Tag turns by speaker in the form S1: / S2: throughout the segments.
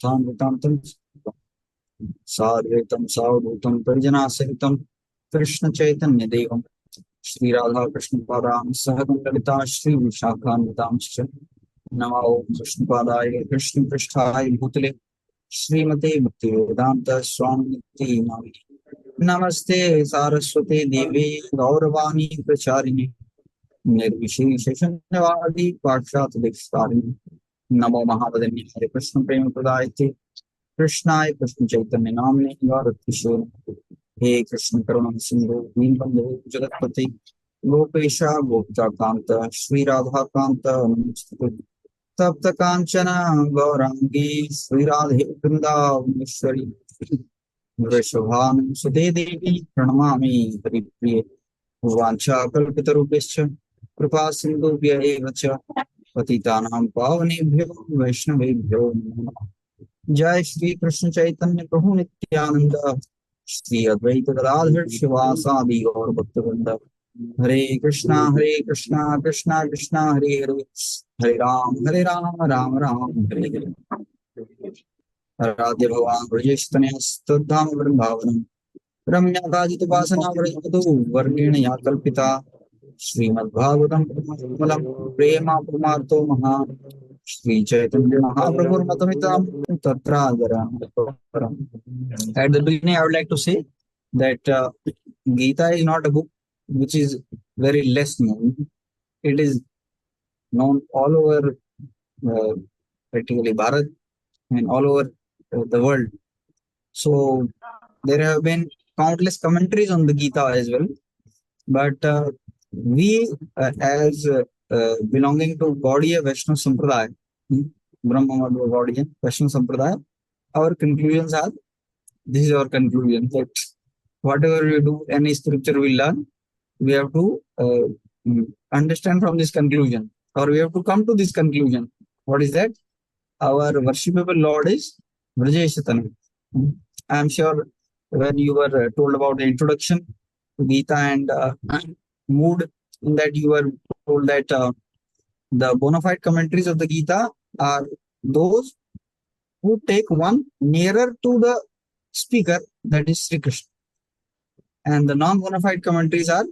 S1: Bhutan Sadhritam Savadhutam Parijanasahitam Krishna Chaitanya Devam Shri Radha Krishna Padam Sahagam Lalita Shri Vishakhanvitam Namo Krishna Padaya Krishna Pristhaya Bhutale Srimate Bhaktivedanta Swamiti Nami Namaste Saraswate Devi Gauravani Pracharini Nirvisheshashanavadi Pakshat Dikstarini Namo Mahavadani Hare Krishna Prema Pradayate Krishnaya Krishna Chaitanya Namne Gaurav Kishore He Krishna Karuna Sindhu Deepbandhu Jagatpati Gopesha Gopjakanta Shri Radha Kanta Namaste Tapta Kanchana Gaurangi Shri Radhe Vrindavaneshwari Vrishabhanu Sute Devi Pranamami Haripriye Vancha Kalpitarubhishcha Kripa Sindhubhya eva cha Patitanam Pavanebhyo Vaishnavebhyo Namo Namaha Jai Shri Krishna Chaitanya Prabhu Nityananda Shri Advaita Gadadhar Shivasadi Gaur Bhaktivinoda Hare Krishna Krishna Krishna Hare Hare Hare Ram Ram Ram Hare Hare Radhe Bhavan Vrajestanya Stadham Vrindavanam Ramya Gajit Vasana Vrajatu Varnina Yakalpita Srimad Bhagavatam Malam Prema Pumarto Maha Shri Chaitanya Mahaprabhu Matamitam Tatra Agara. At the beginning, I would like to say that Gita is not a book which is very less known. It is known all over practically Bharat and all over the world. So there have been countless commentaries on the Gita as well. But we, as belonging to Gaudiya Vaishnava Sampradaya, Brahma Madhva Gaudiya Vaishnava Sampradaya, our conclusions are, this is our conclusion, that whatever we do, any scripture we learn, we have to understand from this conclusion, or we have to come to this conclusion. What is that? Our worshipable Lord is Vrajeshatan. I am sure when you were told about the introduction to Gita and mood in that you were told that the bona fide commentaries of the Gita are those who take one nearer to the speaker, that is Sri Krishna. And the non-bona fide commentaries are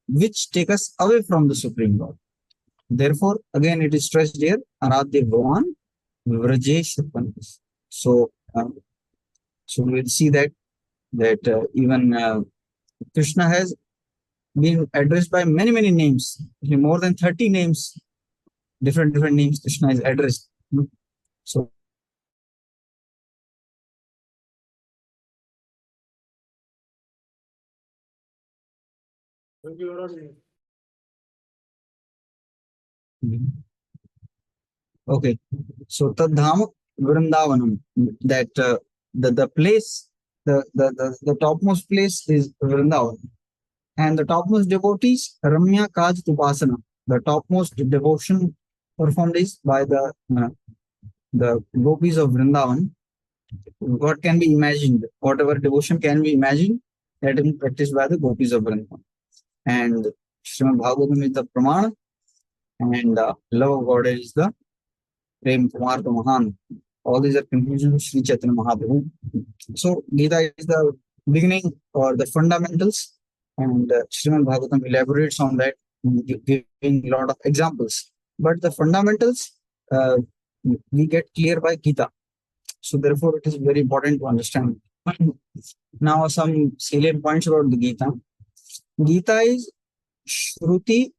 S1: which take us away from the Supreme Lord. Therefore, again, it is stressed here, Aradhya Bhavan Vrajeshatan. So we'll see that even Krishna has been addressed by many names, more than 30 names, different names Krishna is addressed. So okay, so Tadham Vrindavanam, that the place, the topmost place is Vrindavan, and the topmost devotees Ramya Kaj Upasana. The topmost devotion performed is by the gopis of Vrindavan. What can be imagined? Whatever devotion can be imagined, that is practiced by the gopis of Vrindavan. And Srimad Bhagavatam is the Pramana, and love of God is the Prem Kumar Mahan. All these are conclusions of Sri Chaitanya Mahaprabhu. So Gita is the beginning or the fundamentals, and Srimad Bhagavatam elaborates on that, giving a lot of examples. But the fundamentals we get clear by Gita. So therefore, it is very important to understand. Now, some salient points about the Gita. Gita is Shruti.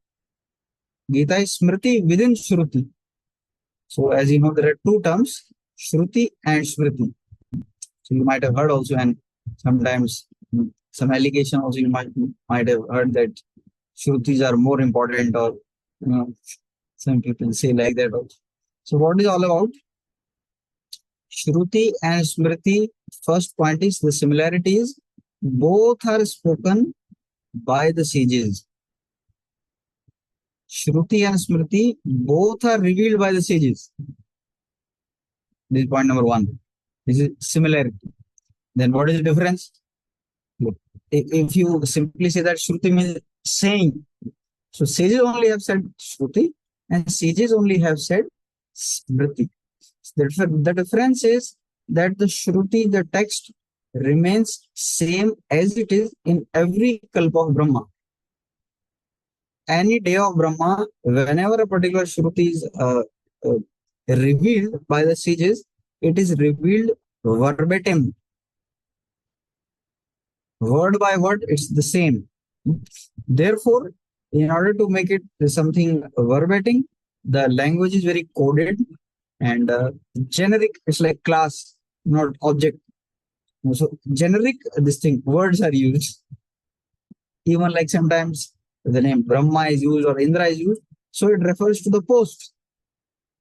S1: Gita is Smriti within Shruti. So as you know, there are two terms, Shruti and Smriti. So you might have heard also, and sometimes some allegation also you might have heard that Shrutis are more important, or some people say like that also. So what is all about? Shruti and Smriti, first point is the similarity is both are spoken by the sages. Shruti and Smriti both are revealed by the sages. This is point number one. This is similarity. Then what is the difference? If you simply say that Shruti means saying, so sages only have said Shruti and sages only have said Smriti. The difference is that the Shruti, the text, remains same as it is in every kalpa of Brahma. Any day of Brahma, whenever a particular Shruti is revealed by the sages, it is revealed verbatim. Word by word, it's the same. Therefore, in order to make it something verbatim, the language is very coded and generic. It's like class, not object. So generic, this thing, words are used. Even like sometimes the name Brahma is used or Indra is used. So it refers to the post.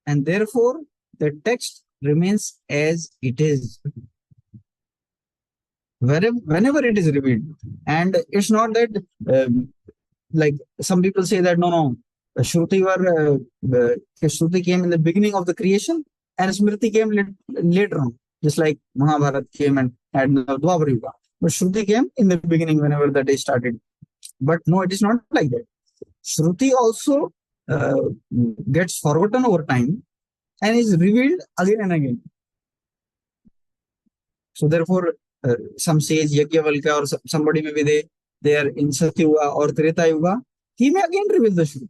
S1: And therefore, the text remains as it is. Whenever it is revealed. And it's not that like some people say that no, Shruti came in the beginning of the creation and Smriti came later on, just like Mahabharata came and had the Dwapar Yuga. But Shruti came in the beginning whenever the day started. But no, it is not like that. Shruti also uh, gets forgotten over time and is revealed again and again. So therefore, some sage Yajnavalkya or somebody maybe they are in Satyuga or Treta Yuga, he may again reveal the Shruti.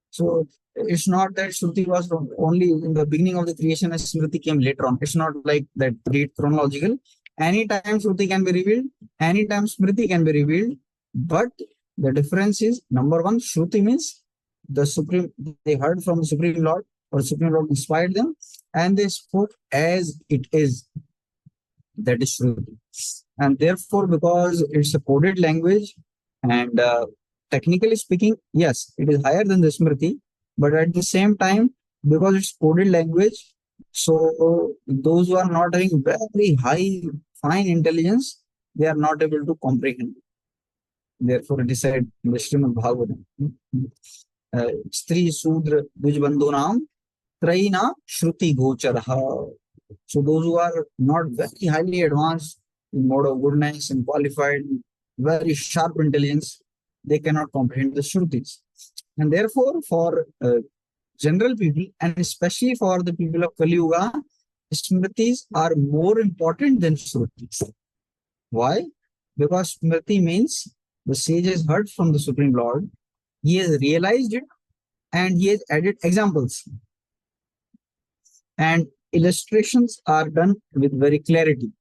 S1: So it's not that Shruti was only in the beginning of the creation and Smriti came later on. It's not like that read chronological. Anytime Shruti can be revealed, anytime Smriti can be revealed. But the difference is number one, Shruti means the Supreme, they heard from the Supreme Lord or Supreme Lord inspired them and they spoke as it is. That is Shruti. And therefore, because it's a coded language and technically speaking, yes, it is higher than the Smriti, but at the same time, because it's coded language, so those who are not having very high, fine intelligence, they are not able to comprehend. Therefore, it is said in the Srimad Bhagavatam, Stri Sudra Dvijbandhunam Traina Shruti Gocharaha. So those who are not very highly advanced in mode of goodness and qualified, very sharp intelligence, they cannot comprehend the Shrutis. And therefore, for general people, and especially for the people of Kali Yuga, Smritis are more important than Shrutis. Why? Because Smriti means the sage has heard from the Supreme Lord, he has realized it, and he has added examples. And illustrations are done with very clarity.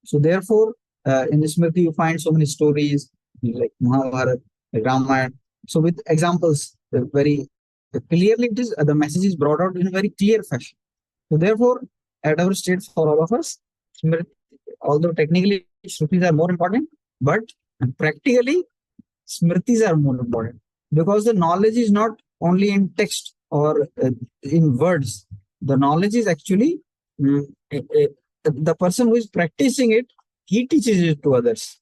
S1: So therefore, in the Smriti, you find so many stories like Mahabharata, like Ramayana. So with examples, very clearly, it is the message is brought out in a very clear fashion. So therefore, at our state for all of us, Smriti, although technically Shrutis are more important, but practically Smritis are more important because the knowledge is not only in text or in words. The knowledge is actually the person who is practicing it, he teaches it to others.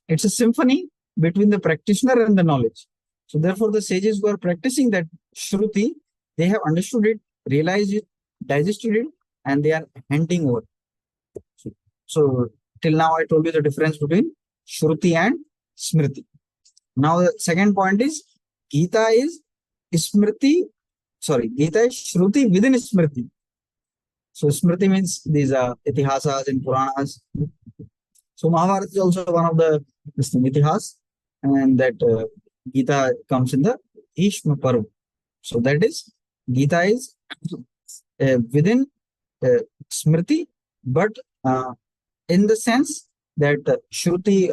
S1: It's a symphony between the practitioner and the knowledge. So therefore, the sages who are practicing that Shruti, they have understood it, realized it, digested it, and they are handing over. So till now, I told you the difference between Shruti and Smriti. Now, the second point is Gita is Smriti, Gita is Shruti within Smriti. So Smriti means these are Itihasas and Puranas. So Mahabharata is also one of the Itihas, and that Gita comes in the Bhishma Parv. So that is Gita is within Smriti, but in the sense that Shruti,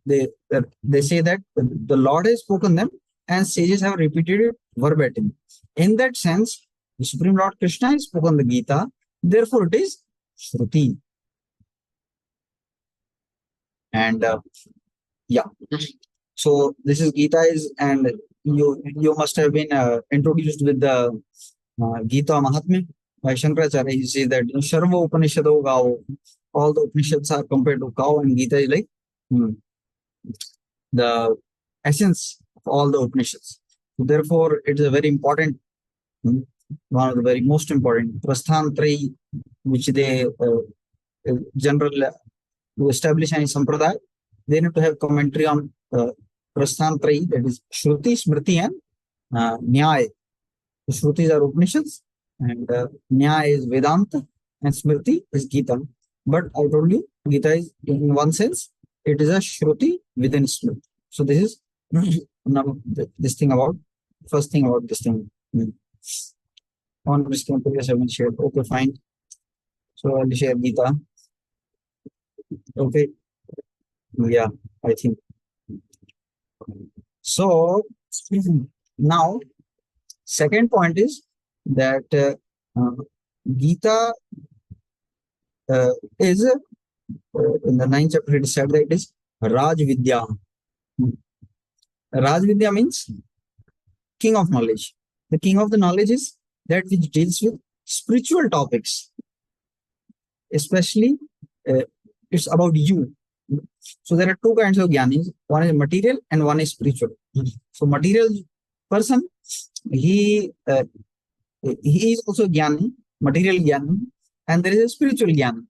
S1: they say that the Lord has spoken them and sages have repeated it verbatim. In that sense, the Supreme Lord Krishna has spoken the Gita, therefore it is Shruti. And yeah, so this is Gita is, and you must have been introduced with the Gita Mahatmya by Shankaracharya. He says that Sharva Upanishado Gao, all the Upanishads are compared to cow, and Gita is like the essence of all the Upanishads. So therefore, it is a very important, one of the very most important Prasthan Trayi, which they general to establish any sampradaya, they need to have commentary on Prasthan Trayi, that is Shruti, Smriti, and Nyaya. The Shrutis are Upanishads, and Nyaya is Vedanta, and Smriti is Gita. But I told you, Gita is, in one sense, it is a Shruti within Smriti. So this is now this thing about, first thing about this thing. On this previous I will share. Okay, fine. So I'll share Gita. Okay, yeah, I think so. Now, second point is that Gita is in the ninth chapter. It is said that it is Raj Vidya. Raj Vidya means king of knowledge. The king of the knowledge is that which deals with spiritual topics, especially it's about you. So there are two kinds of jnanis. One is material and one is spiritual. So material person, he uh, he is also jnani, material jnani, and there is a spiritual jnani.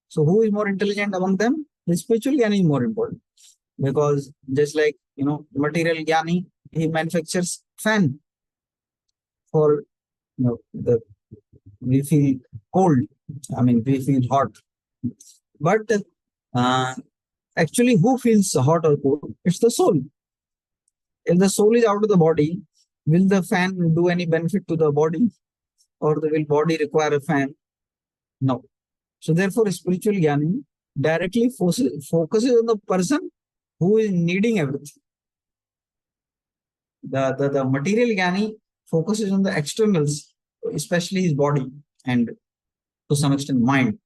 S1: So who is more intelligent among them? The spiritual jnani is more important, because just like material jnani, he manufactures fan for the we feel cold. I mean, we feel hot. But uh, actually, who feels hot or cold? It's the soul. If the soul is out of the body, will the fan do any benefit to the body, or will body require a fan? No. So therefore, spiritual jnani directly focuses on the person who is needing everything. The material jnani focuses on the externals, especially his body and to some extent mind,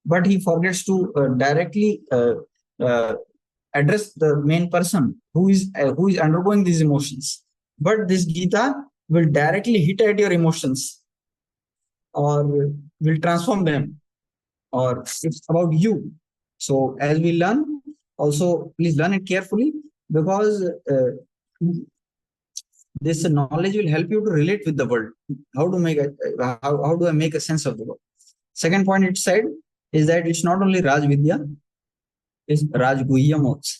S1: but he forgets to directly uh, address the main person who is undergoing these emotions. But this Gita will directly hit at your emotions, or will transform them, or it's about you. So as we learn, also please learn it carefully, because this knowledge will help you to relate with the world. How do I make a sense of the world? Second point it said is that it's not only Raj Vidya, it's Raj Guhyam also.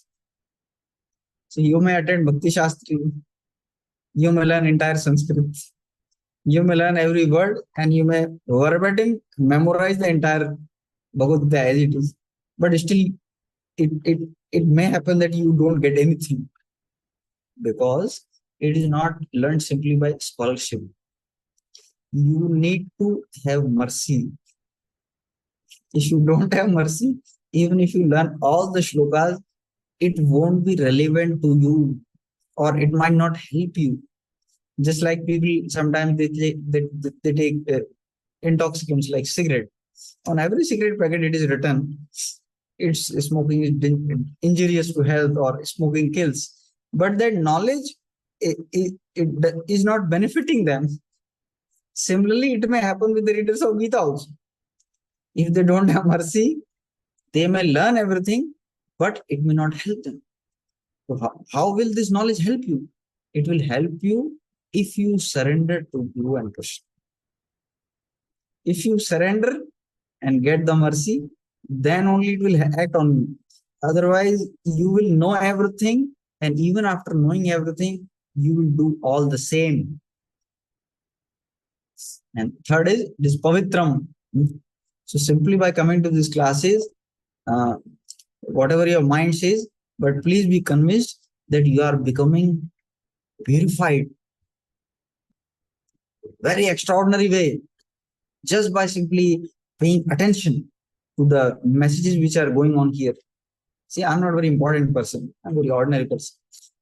S1: So you may attend Bhakti Shastri, you may learn entire Sanskrit, you may learn every word, and you may verbatim memorize the entire Bhagavad Gita as it is. But still, it may happen that you don't get anything, because it is not learned simply by scholarship. You need to have mercy. If you don't have mercy, even if you learn all the shlokas, it won't be relevant to you, or it might not help you. Just like people sometimes they take intoxicants like cigarette. On every cigarette packet, it is written it's smoking is injurious to health, or smoking kills. But that knowledge it is not benefiting them. Similarly, it may happen with the readers of Gita also. If they don't have mercy, they may learn everything, but it may not help them. So how will this knowledge help you? It will help you if you surrender to Guru and Krishna. If you surrender and get the mercy, then only it will act on you. Otherwise, you will know everything, and even after knowing everything, you will do all the same. And third is this pavitram. So simply by coming to these classes, whatever your mind says, but please be convinced that you are becoming purified. Very extraordinary way, just by simply paying attention to the messages which are going on here. See, I'm not a very important person. I'm a very ordinary person.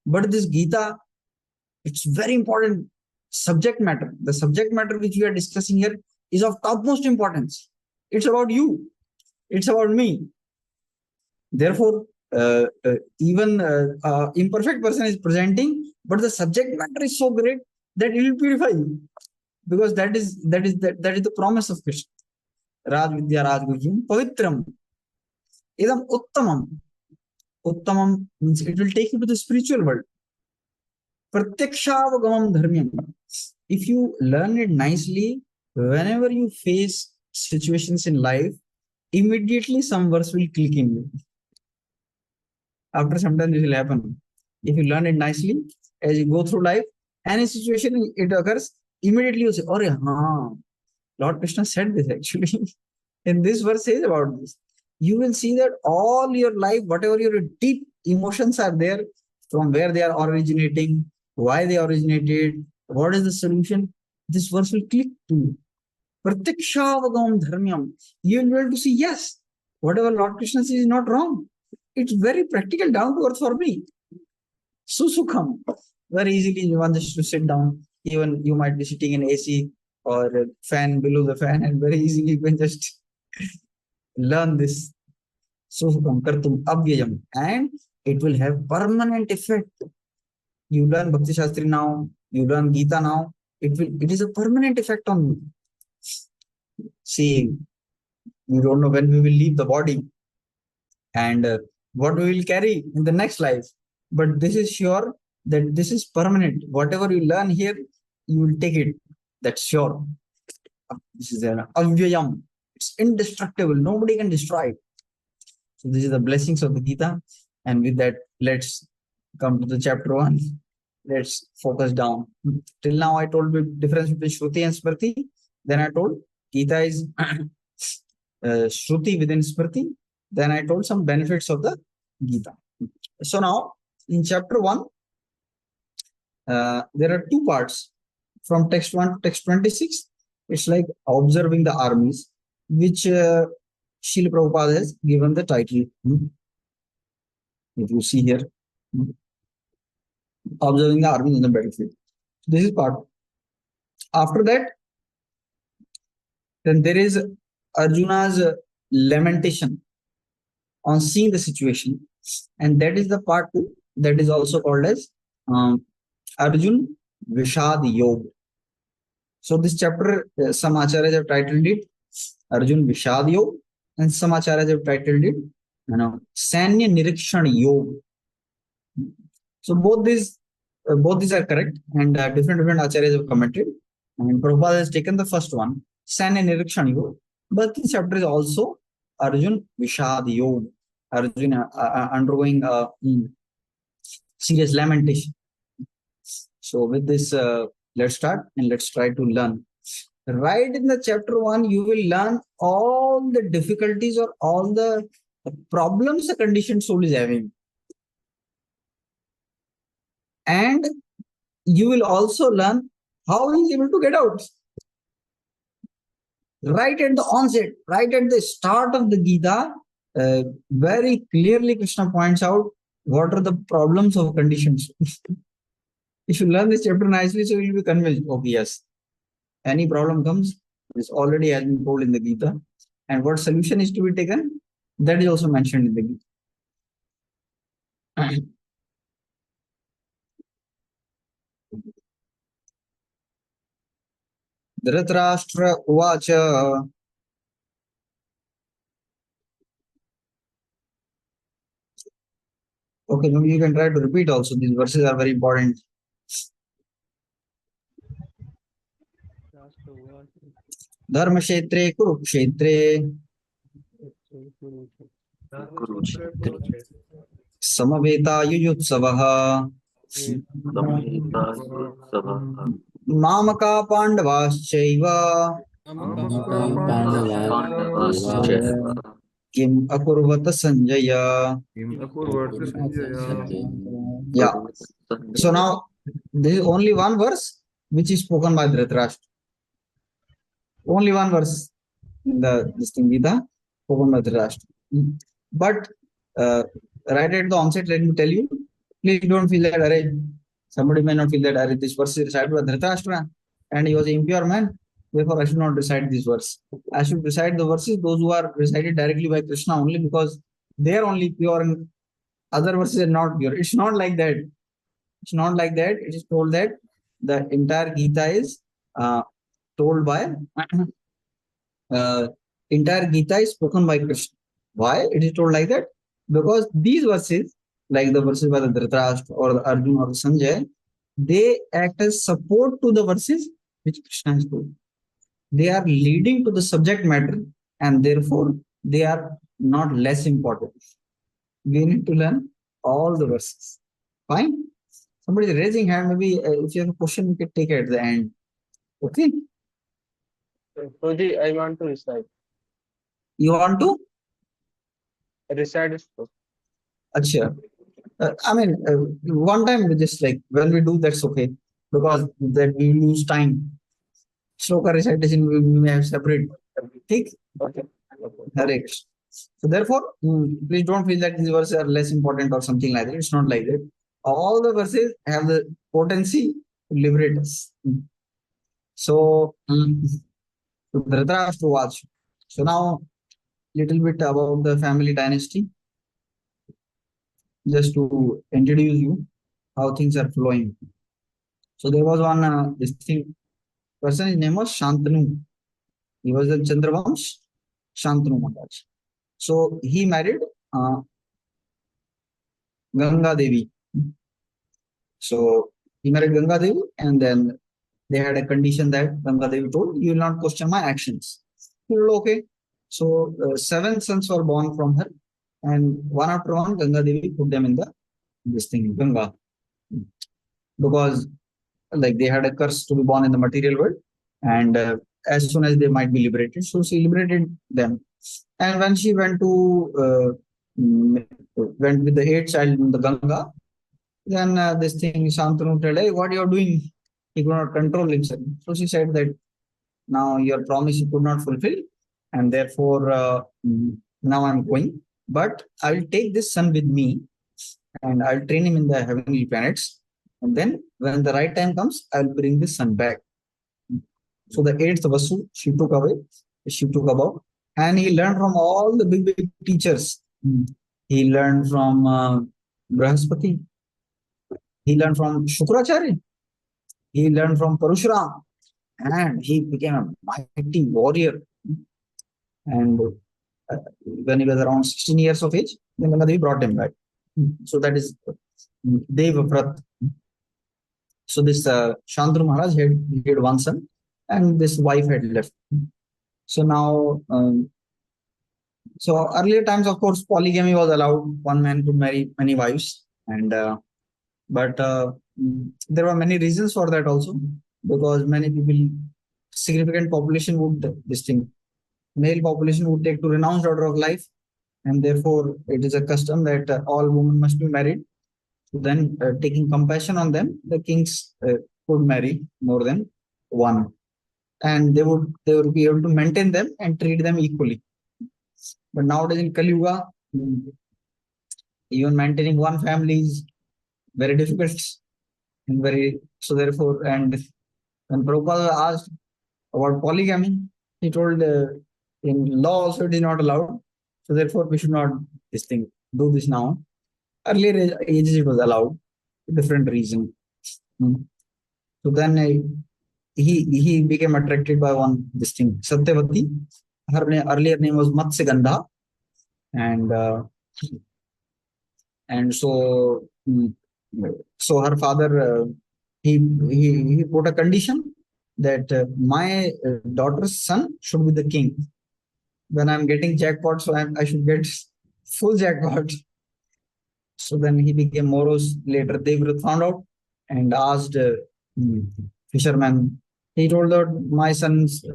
S1: But this Gita, it's very important subject matter. The subject matter which we are discussing here is of topmost importance. It's about you. It's about me. Therefore, even imperfect person is presenting, but the subject matter is so great that it will purify you, because that is the promise of Krishna. Raj Vidya Raj Guhyam Pavitram Idam Uttamam. Uttamam means it will take you to the spiritual world. Pratyakshavagam Dharmyam. If you learn it nicely, whenever you face situations in life, immediately some verse will click in you. After some time, this will happen. If you learn it nicely, as you go through life, any situation it occurs, immediately you say, "Oh, हाँ, Lord Krishna said this actually. In this verse says about this. You will see that all your life, whatever your deep emotions are there, from where they are originating, why they originated, what is the solution, this verse will click to you. Pratikshavagam dharmyam. You will be able to see, yes, whatever Lord Krishna says is not wrong. It's very practical, down to earth for me. Susukham. Very easily, you want just to sit down. Even you might be sitting in AC or a fan below the fan, and very easily you can just learn this. Susukham kartum avyayam. And it will have permanent effect. You learn Bhakti Shastri now, you learn Gita now, it is a permanent effect on you. See, we don't know when we will leave the body and what we will carry in the next life. But this is sure that this is permanent. Whatever you learn here, you will take it. That's sure. This is an avyayam. It's indestructible. Nobody can destroy it. So this is the blessings of the Gita. And with that, let's come to the chapter 1. Let's focus down. Till now, I told the difference between Shruti and Smriti. Then I told Gita is Shruti within Smriti. Then I told some benefits of the Gita. So now, in chapter 1, there are two parts. From text 1 to text 26, it's like observing the armies, which Srila Prabhupada has given the title. If you see here, observing the armies on the battlefield. This is part. After that, then there is Arjuna's lamentation on seeing the situation, and that is the part 2 that is also called as Arjun Vishad Yog. So this chapter, some acharyas have titled it Arjun Vishad Yog, and some acharyas have titled it, Sanya Nirikshan Yog. So both these are correct, and different acharyas have commented. And Prabhupada has taken the first one, Sanya Nirikshan Yog, but this chapter is also Arjun Vishad Yog, Arjuna undergoing serious lamentation. So with this, let's start and let's try to learn. Right in the chapter 1, you will learn all the difficulties or all the problems the conditioned soul is having. And you will also learn how he is able to get out. Right at the onset, right at the start of the Gita, very clearly Krishna points out what are the problems of conditioned soul. If you learn this chapter nicely, so you'll be convinced, okay, yes, any problem comes, this already has been told in the Gita. And what solution is to be taken, that is also mentioned in the Gita. Dhritarashtra Uvacha. Okay, maybe you can try to repeat also. These verses are very important. Dharma Kshetre Kurukshetre Samaveta Yuyutsavaha Mamaka Pandavaschaiva Kim Akurvata Sanjaya. Yeah. So now there is only one verse which is spoken by Dhritarashtra. Only one verse in this thing Gita spoken by Dhritarashtra. But right at the onset, let me tell you, please don't feel that somebody may not feel that this verse is recited by Dhritarashtra and he was an impure man. Therefore, I should not recite this verse. I should recite the verses those who are recited directly by Krishna only, because they are only pure and other verses are not pure. It's not like that. It's not like that. It is told that the entire Gita is told by entire Gita is spoken by Krishna. Why it is told like that? Because these verses, like the verses by the Dhritarashtra or the Arjuna or the Sanjay, they act as support to the verses which Krishna has told. They are leading to the subject matter, and therefore they are not less important. We need to learn all the verses. Fine? Somebody is raising hand. Maybe if you have a question, you can take it at the end. Okay?
S2: Prabhuji, I want to recite.
S1: You want to?
S2: Recite it first.
S1: Acha. I mean, one time we just like when we do that's okay because that we lose time. Shloka recitation we may have separate. Take
S2: Okay. Okay.
S1: correct. So therefore, please don't feel that these verses are less important or something like that. It's not like that. All the verses have the potency to liberate us. So, Dhritarashtra watch. So now, little bit about the family dynasty, just to introduce you how things are flowing. So there was one this thing person. His name was Shantanu. He was the Chandravamsh Shantanu Maharaj. So he married uh, Ganga Devi. So he married Ganga Devi, and then they had a condition that Ganga Devi told, "You will not question my actions." He told, "Okay." So seven sons were born from her, and one after one, Ganga Devi put them in the this thing Ganga because like they had a curse to be born in the material world, and as soon as they might be liberated, so she liberated them. And when she went to mm, went with the eighth child in the Ganga, then this thing Shantanu told, "Hey, what you are doing?" He could not control himself. So she said that now your promise you could not fulfill, and therefore now I'm going. But I will take this son with me, and I'll train him in the heavenly planets. And then when the right time comes, I'll bring this son back. So the eighth Vasu, she took away, she took about, and he learned from all the big teachers. He learned from Brahaspati. He learned from Shukracharya. He learned from Parashuram, and he became a mighty warrior. And when he was around 16 years of age, then Gangadevi brought him back. So that is Devavrat. So this Shantanu Maharaj had one son, and this wife had left. So now, so earlier times, of course, polygamy was allowed. One man could marry many wives, and but there were many reasons for that also, because many people, significant population would this thing, male population would take to renounce order of life, and therefore it is a custom that all women must be married. So then, taking compassion on them, the kings could marry more than one, and they would be able to maintain them and treat them equally. But nowadays in Kali Yuga, even maintaining one family is very difficult and very so therefore. And when Prabhupada asked about polygamy, he told in law also it is not allowed. So therefore we should not this thing do this now. Earlier ages it was allowed, different reason. Hmm. So then he became attracted by one this thing Satyavati. Her earlier name was Matsya, and and so so her father he, he put a condition that my daughter's son should be the king. When I'm getting jackpot, so I should get full jackpot. So then he became morose. Later, Devrat found out and asked mm, fisherman. He told that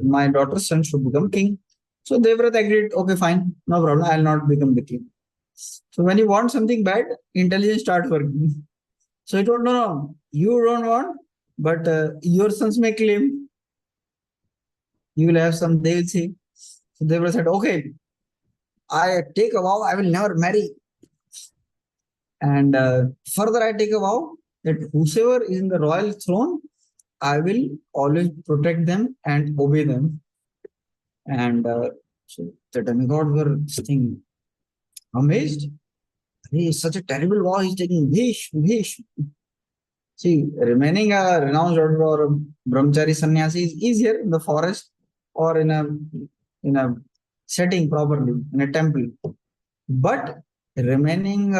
S1: my daughter's son should become king. So Devrat agreed. Okay, fine, no problem. I'll not become the king. So when you want something bad, intelligence starts working. So he told, no, no, you don't want, but your sons may claim you will have some. They will say. So Devrat said, okay, I take a vow. I will never marry. And further, I take a vow that whosoever is in the royal throne, I will always protect them and obey them. And so the demigods were saying, amazed. He is such a terrible vow he's taking. Vish, Vish. See, remaining a renounced order or a brahmachari sannyasi is easier in the forest or in a setting properly in a temple. But remaining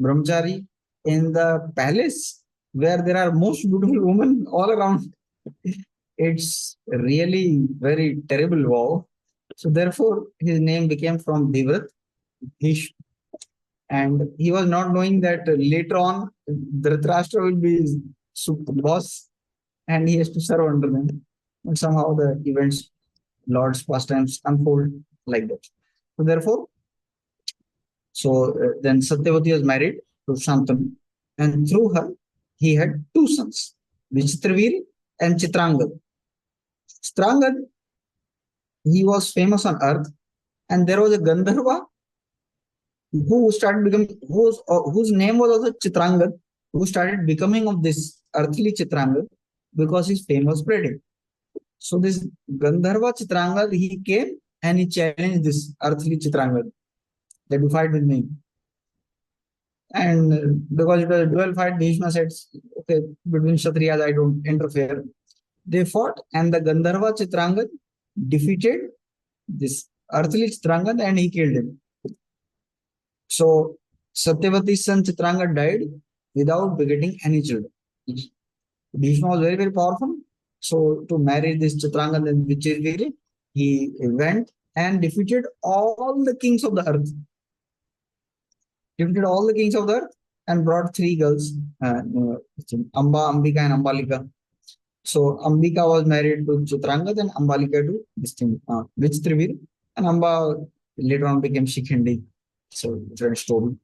S1: brahmachari in the palace where there are most beautiful women all around. It's really very terrible vow. So therefore, his name became from Devrat, Bhish, and he was not knowing that later on Dhritarashtra will be his boss, and he has to serve under them. but somehow the events, Lord's pastimes unfold like that. So therefore, then Satyavati was married to Shantanu, and through her, he had two sons, Vichitravir and Chitrangad. Chitrangad, he was famous on earth, and there was a Gandharva who started becoming, whose name was also Chitrangad, who started becoming of this earthly Chitrangad because his fame was spreading. So this Gandharva Chitrangad, he came and he challenged this earthly Chitrangad that you fight with me. And because it was a dual fight, Bhishma said, okay, between Kshatriyas, I don't interfere. They fought, and the Gandharva Chitrangad defeated this earthly Chitrangad and he killed him. So Satyavati's son Chitrangad died without begetting any children. Bhishma was very, very powerful. So to marry this Chitrangad and Vichitravir, he went and defeated all the kings of the earth. Defeated all the kings of the earth and brought three girls, Amba, Ambika, and Ambalika. So Ambika was married to Chitrangad and Ambalika to this thing, Vichitravir, and Amba later on became Shikhindi. So different story.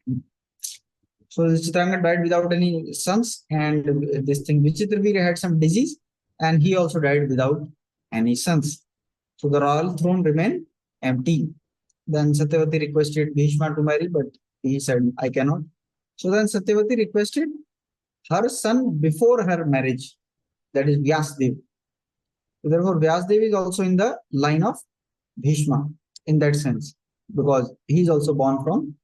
S1: So this Chitrangad died without any sons, and this thing Vichitravir had some disease, and he also died without any sons. So the royal throne remained empty. Then Satyavati requested Bhishma to marry, but he said, I cannot. So then Satyavati requested her son before her marriage, that is Vyasdev. So therefore, Vyasdev is also in the line of Bhishma in that sense, because he is also born from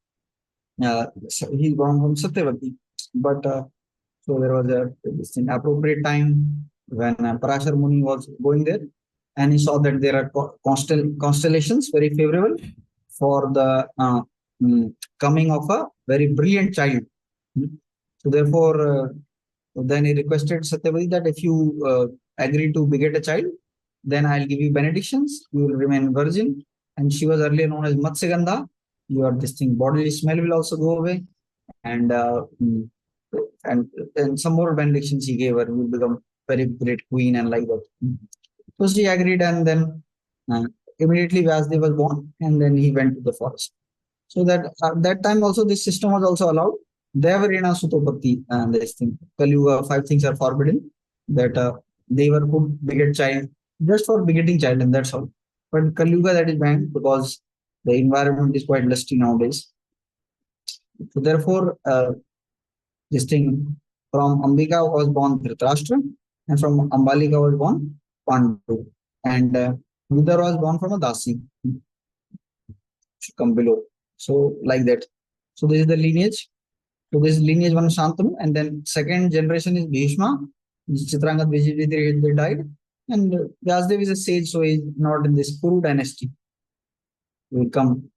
S1: Satyavati. But so there was this appropriate time when Parashar Muni was going there, and he saw that there are constellations very favorable for the coming of a very brilliant child. So therefore, then he requested Satyavati that if you agree to beget a child, then I'll give you benedictions. You will remain virgin. And she was earlier known as Matsyagandha. Your this thing bodily smell will also go away, and and some more benedictions he gave her. You will become very great queen and like that. So she agreed, and then immediately Vyasdev was born, and then he went to the forest. So that that time also this system was also allowed. Devarina Sutopati, and this thing, Kali Yuga, five things are forbidden. That they were could beget child just for begetting child, and that's all. But Kali Yuga, that is banned because the environment is quite lusty nowadays. So therefore, this thing from Ambika was born Dhritarashtra, and from Ambalika was born Pandu, and Vidar was born from a Dasi. Should come below. So like that. So this is the lineage. So this is lineage one Shantanu, and then second generation is Bhishma. Chitrangad Vijayadhri, they died, and Vyasdev is a sage, so he's not in this Kuru dynasty. We will come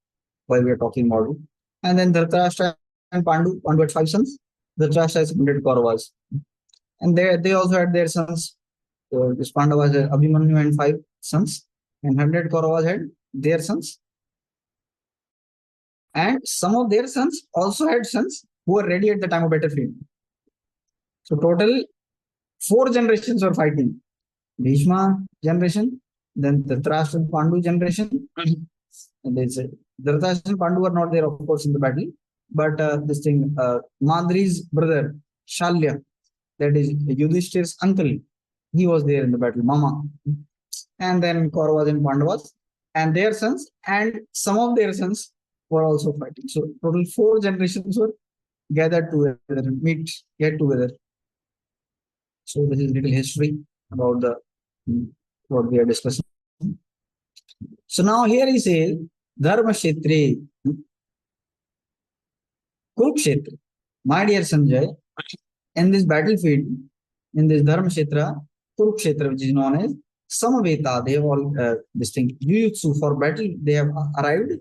S1: while we are talking about it. And then Dhritarashtra and Pandu had five sons. Dhritarashtra has 100 Kauravas, and they also had their sons. So this Pandavas had Abhimanyu and five sons, and 100 Kauravas had their sons. And some of their sons also had sons who were ready at the time of battlefield. So total 4 generations were fighting. Bhishma generation, then Dhritarashtra and Pandu generation. And they said Dhritarashtra and Pandu were not there, of course, in the battle. But this thing, Madri's brother, Shalya, that is Yudhishthir's uncle, he was there in the battle, Mama. And then Kauravas and Pandavas, and their sons, and some of their sons were also fighting. So total 4 generations were gathered together, get together. So this is little history about the what we are discussing. So now here he says, Dharma Kshetre, Kurukshetra. My dear Sanjay, in this battlefield, in this Dharma Kshetra, Kurukshetra, which is known as Samaveta, they have all distinct Jujutsu for battle, they have arrived.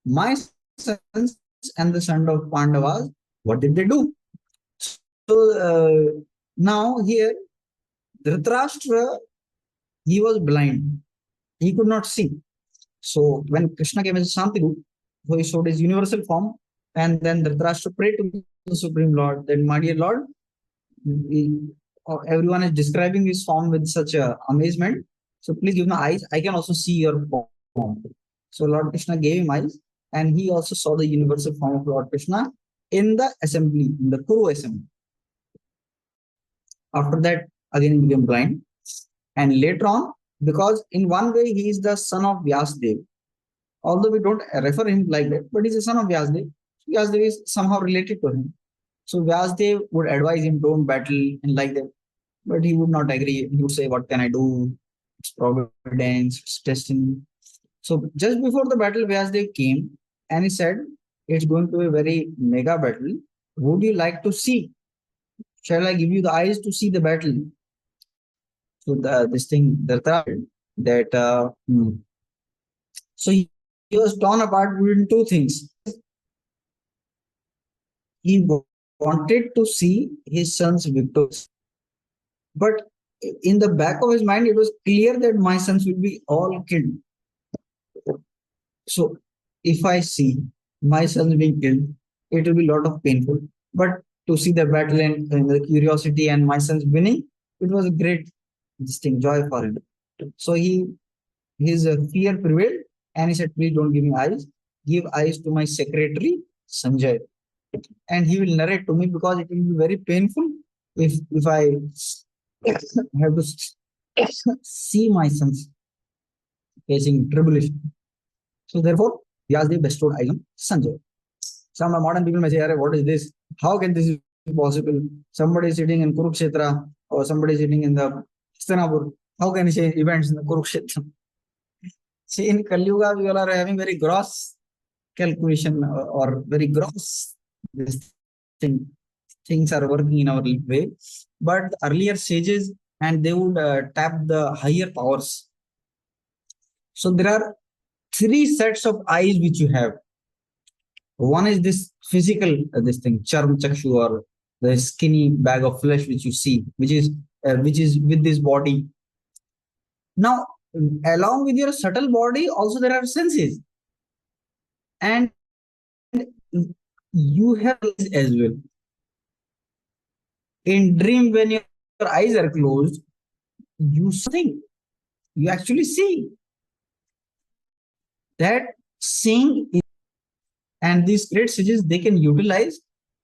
S1: My sons and the son of Pandavas, what did they do? So now here, Dhritarashtra, he was blind. He could not see. So when Krishna came as a Shantiru, so he showed his universal form, and then Dhritarashtra prayed to the Supreme Lord, then, my dear Lord, everyone is describing his form with such amazement So please give me eyes. I can also see your form. So Lord Krishna gave him eyes, and he also saw the universal form of Lord Krishna in the assembly, in the Kuru assembly. After that, again he became blind. And later on, because in one way he is the son of Vyasdev, although we don't refer him like that, but he's the son of Vyasdev. Vyasdev is somehow related to him. So Vyasdev would advise him, don't battle and like that. But he would not agree. He would say, what can I do? It's providence, it's destiny. So just before the battle, Vyasdev came and he said, it's going to be a very mega battle. Would you like to see? Shall I give you the eyes to see the battle? So this thing, that so he was torn apart between two things. He wanted to see his son's victorious, but in the back of his mind, it was clear that my sons will be all killed. So if I see my sons being killed, it will be a lot of painful. But to see the battle and the curiosity and my sons winning, it was a great distinct joy for him. So his fear prevailed, and he said, "Please don't give me eyes. Give eyes to my secretary Sanjay, and he will narrate to me because it will be very painful if I have to see my sons facing tribulation." So therefore, Vyasdev bestowed eyes on Sanjay. Some modern people may say, what is this? How can this be possible? Somebody is sitting in Kurukshetra or somebody is sitting in the Hastinapur. How can he say events in the Kurukshetra? See, in Kali Yuga, we all are having very gross calculation or very gross this thing. Things are working in our way. But the earlier sages, and they would tap the higher powers. So there are three sets of eyes which you have. One is this physical, this thing, charm chakshu, or the skinny bag of flesh which you see, which is with this body. Now, along with your subtle body, also there are senses, and you have as well. In dream, when your eyes are closed, you think, you actually see. That seeing is, and these great sages, they can utilize,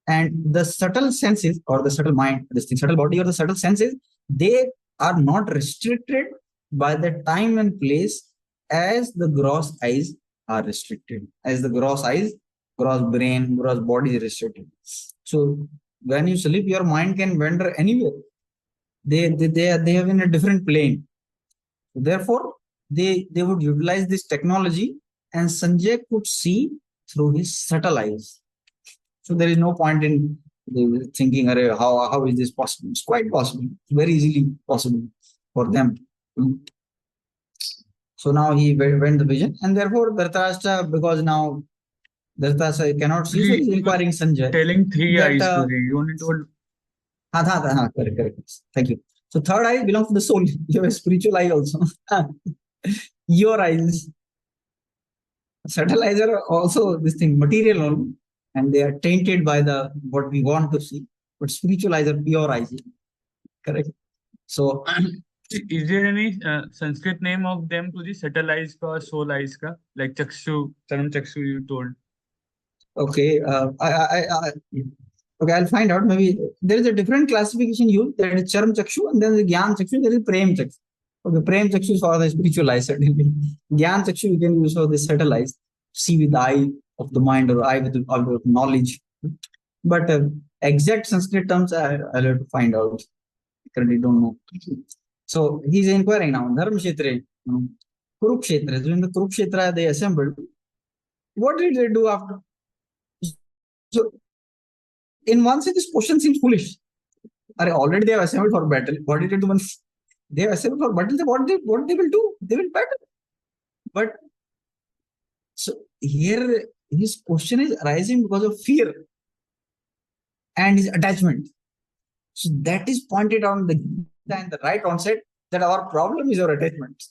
S1: and the subtle senses or the subtle mind, this thing, subtle body or the subtle senses, they are not restricted by the time and place as the gross eyes are restricted, as the gross eyes, gross brain, gross body is restricted. So when you sleep, your mind can wander anywhere. They have in a different plane. Therefore, they would utilize this technology, and Sanjay could see through his subtle eyes. So there is no point in thinking, how is this possible? It's quite possible. It's very easily possible for them. So now he went the vision, and therefore Dhritarashtra, because now Dhritarashtra cannot see, so he's inquiring Sanjay.
S3: Telling three
S1: that,
S3: eyes to you only told.
S1: Correct. Thank you. So third eye belongs to the soul. You have a spiritual eye also. Your eyes. Subtle eyes are also this thing, material only, and they are tainted by the what we want to see. But spiritual eyes are pure eyes. Correct. So
S3: is there any Sanskrit name of them to the subtle eyes ka, soul eyes ka? Like chakshu, charam chakshu you told.
S1: Okay, okay, I'll find out. Maybe there is a different classification used. There is Charam Chakshu, and then the Gyan Chakshu, there is Prem Chakshu. Okay, Prem Chakshu is for the spiritual eyes, certainly. Gyan Chakshu you can use for the subtle eyes, see with the eye of the mind or eye with of knowledge. But exact Sanskrit terms, I'll have to find out. I currently don't know. So he's inquiring now. Dharma Kshetra, Kurukshetra. So in the Kurukshetra, they assembled. What did they do after? So, in one sense, this question seems foolish. Already they have assembled for battle. What did they do once they have assembled for battle? What they will do? They will battle. But so here his question is arising because of fear and his attachment. So that is pointed out in the Gita and the right onset that our problem is our attachment.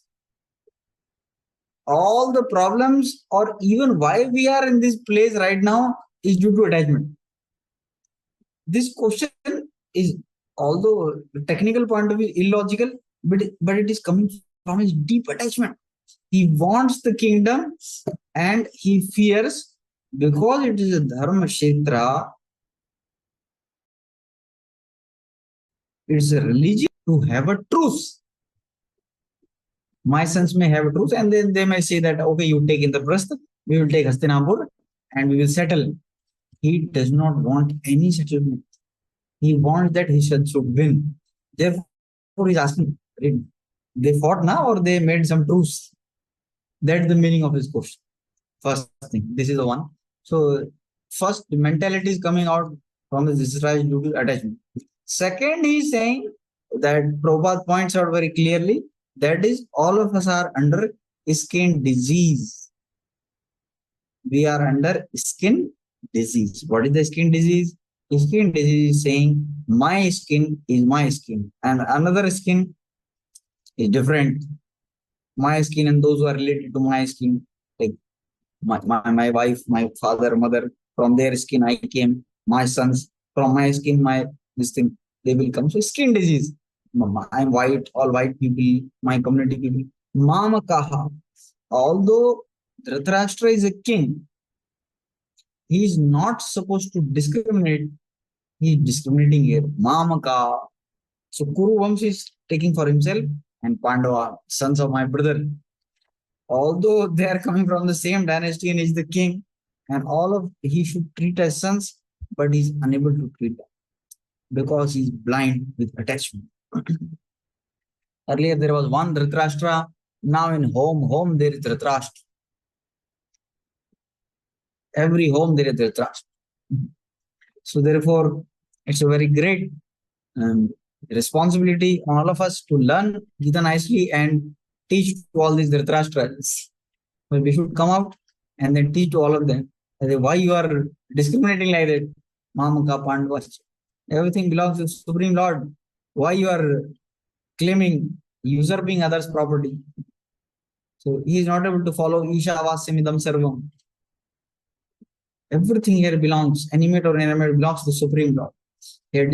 S1: All the problems, or even why we are in this place right now, is due to attachment. This question is, although the technical point of view illogical, but it is coming from his deep attachment. He wants the kingdom and he fears because it is a dharma kshetra, it's a religion to have a truce. My sons may have a truce and then they may say that, okay, you take Indraprastha, we will take Hastinapur and we will settle. He does not want any settlement. He wants that he should win. Therefore, he's asking, they fought now or they made some truce? That's the meaning of his question. First thing, this is the one. So, first, the mentality is coming out from the distrust due to attachment. Second, he is saying that Prabhupada points out very clearly that is, all of us are under skin disease. We are under skin disease. What is the skin disease? Skin disease is saying my skin is my skin, and another skin is different. My skin and those who are related to my skin, like my wife, my father, mother, from their skin I came, my sons, from my skin, my this thing, they will come. So skin disease. I'm white, all white people, my community people. Mama kaha. Although Dhritarashtra is a king, he is not supposed to discriminate. He is discriminating here. Mamaka. So Kuru Vamsh is taking for himself, and Pandava, sons of my brother. Although they are coming from the same dynasty and he's the king, and all of he should treat as sons, but he's unable to treat them because he's blind with attachment. Earlier there was one Dhritarashtra, now in home there is Dhritarashtra. Every home there is Dhritarashtra. So therefore, it's a very great responsibility on all of us to learn Gita nicely and teach to all these Dhritarashtras. But we should come out and then teach to all of them why you are discriminating like that. Mamaka Pandavas. Everything belongs to Supreme Lord. Why you are claiming, usurping others' property? So he is not able to follow Ishavasya Sarvam. Everything here belongs, animate or inanimate, belongs to the Supreme Lord. Here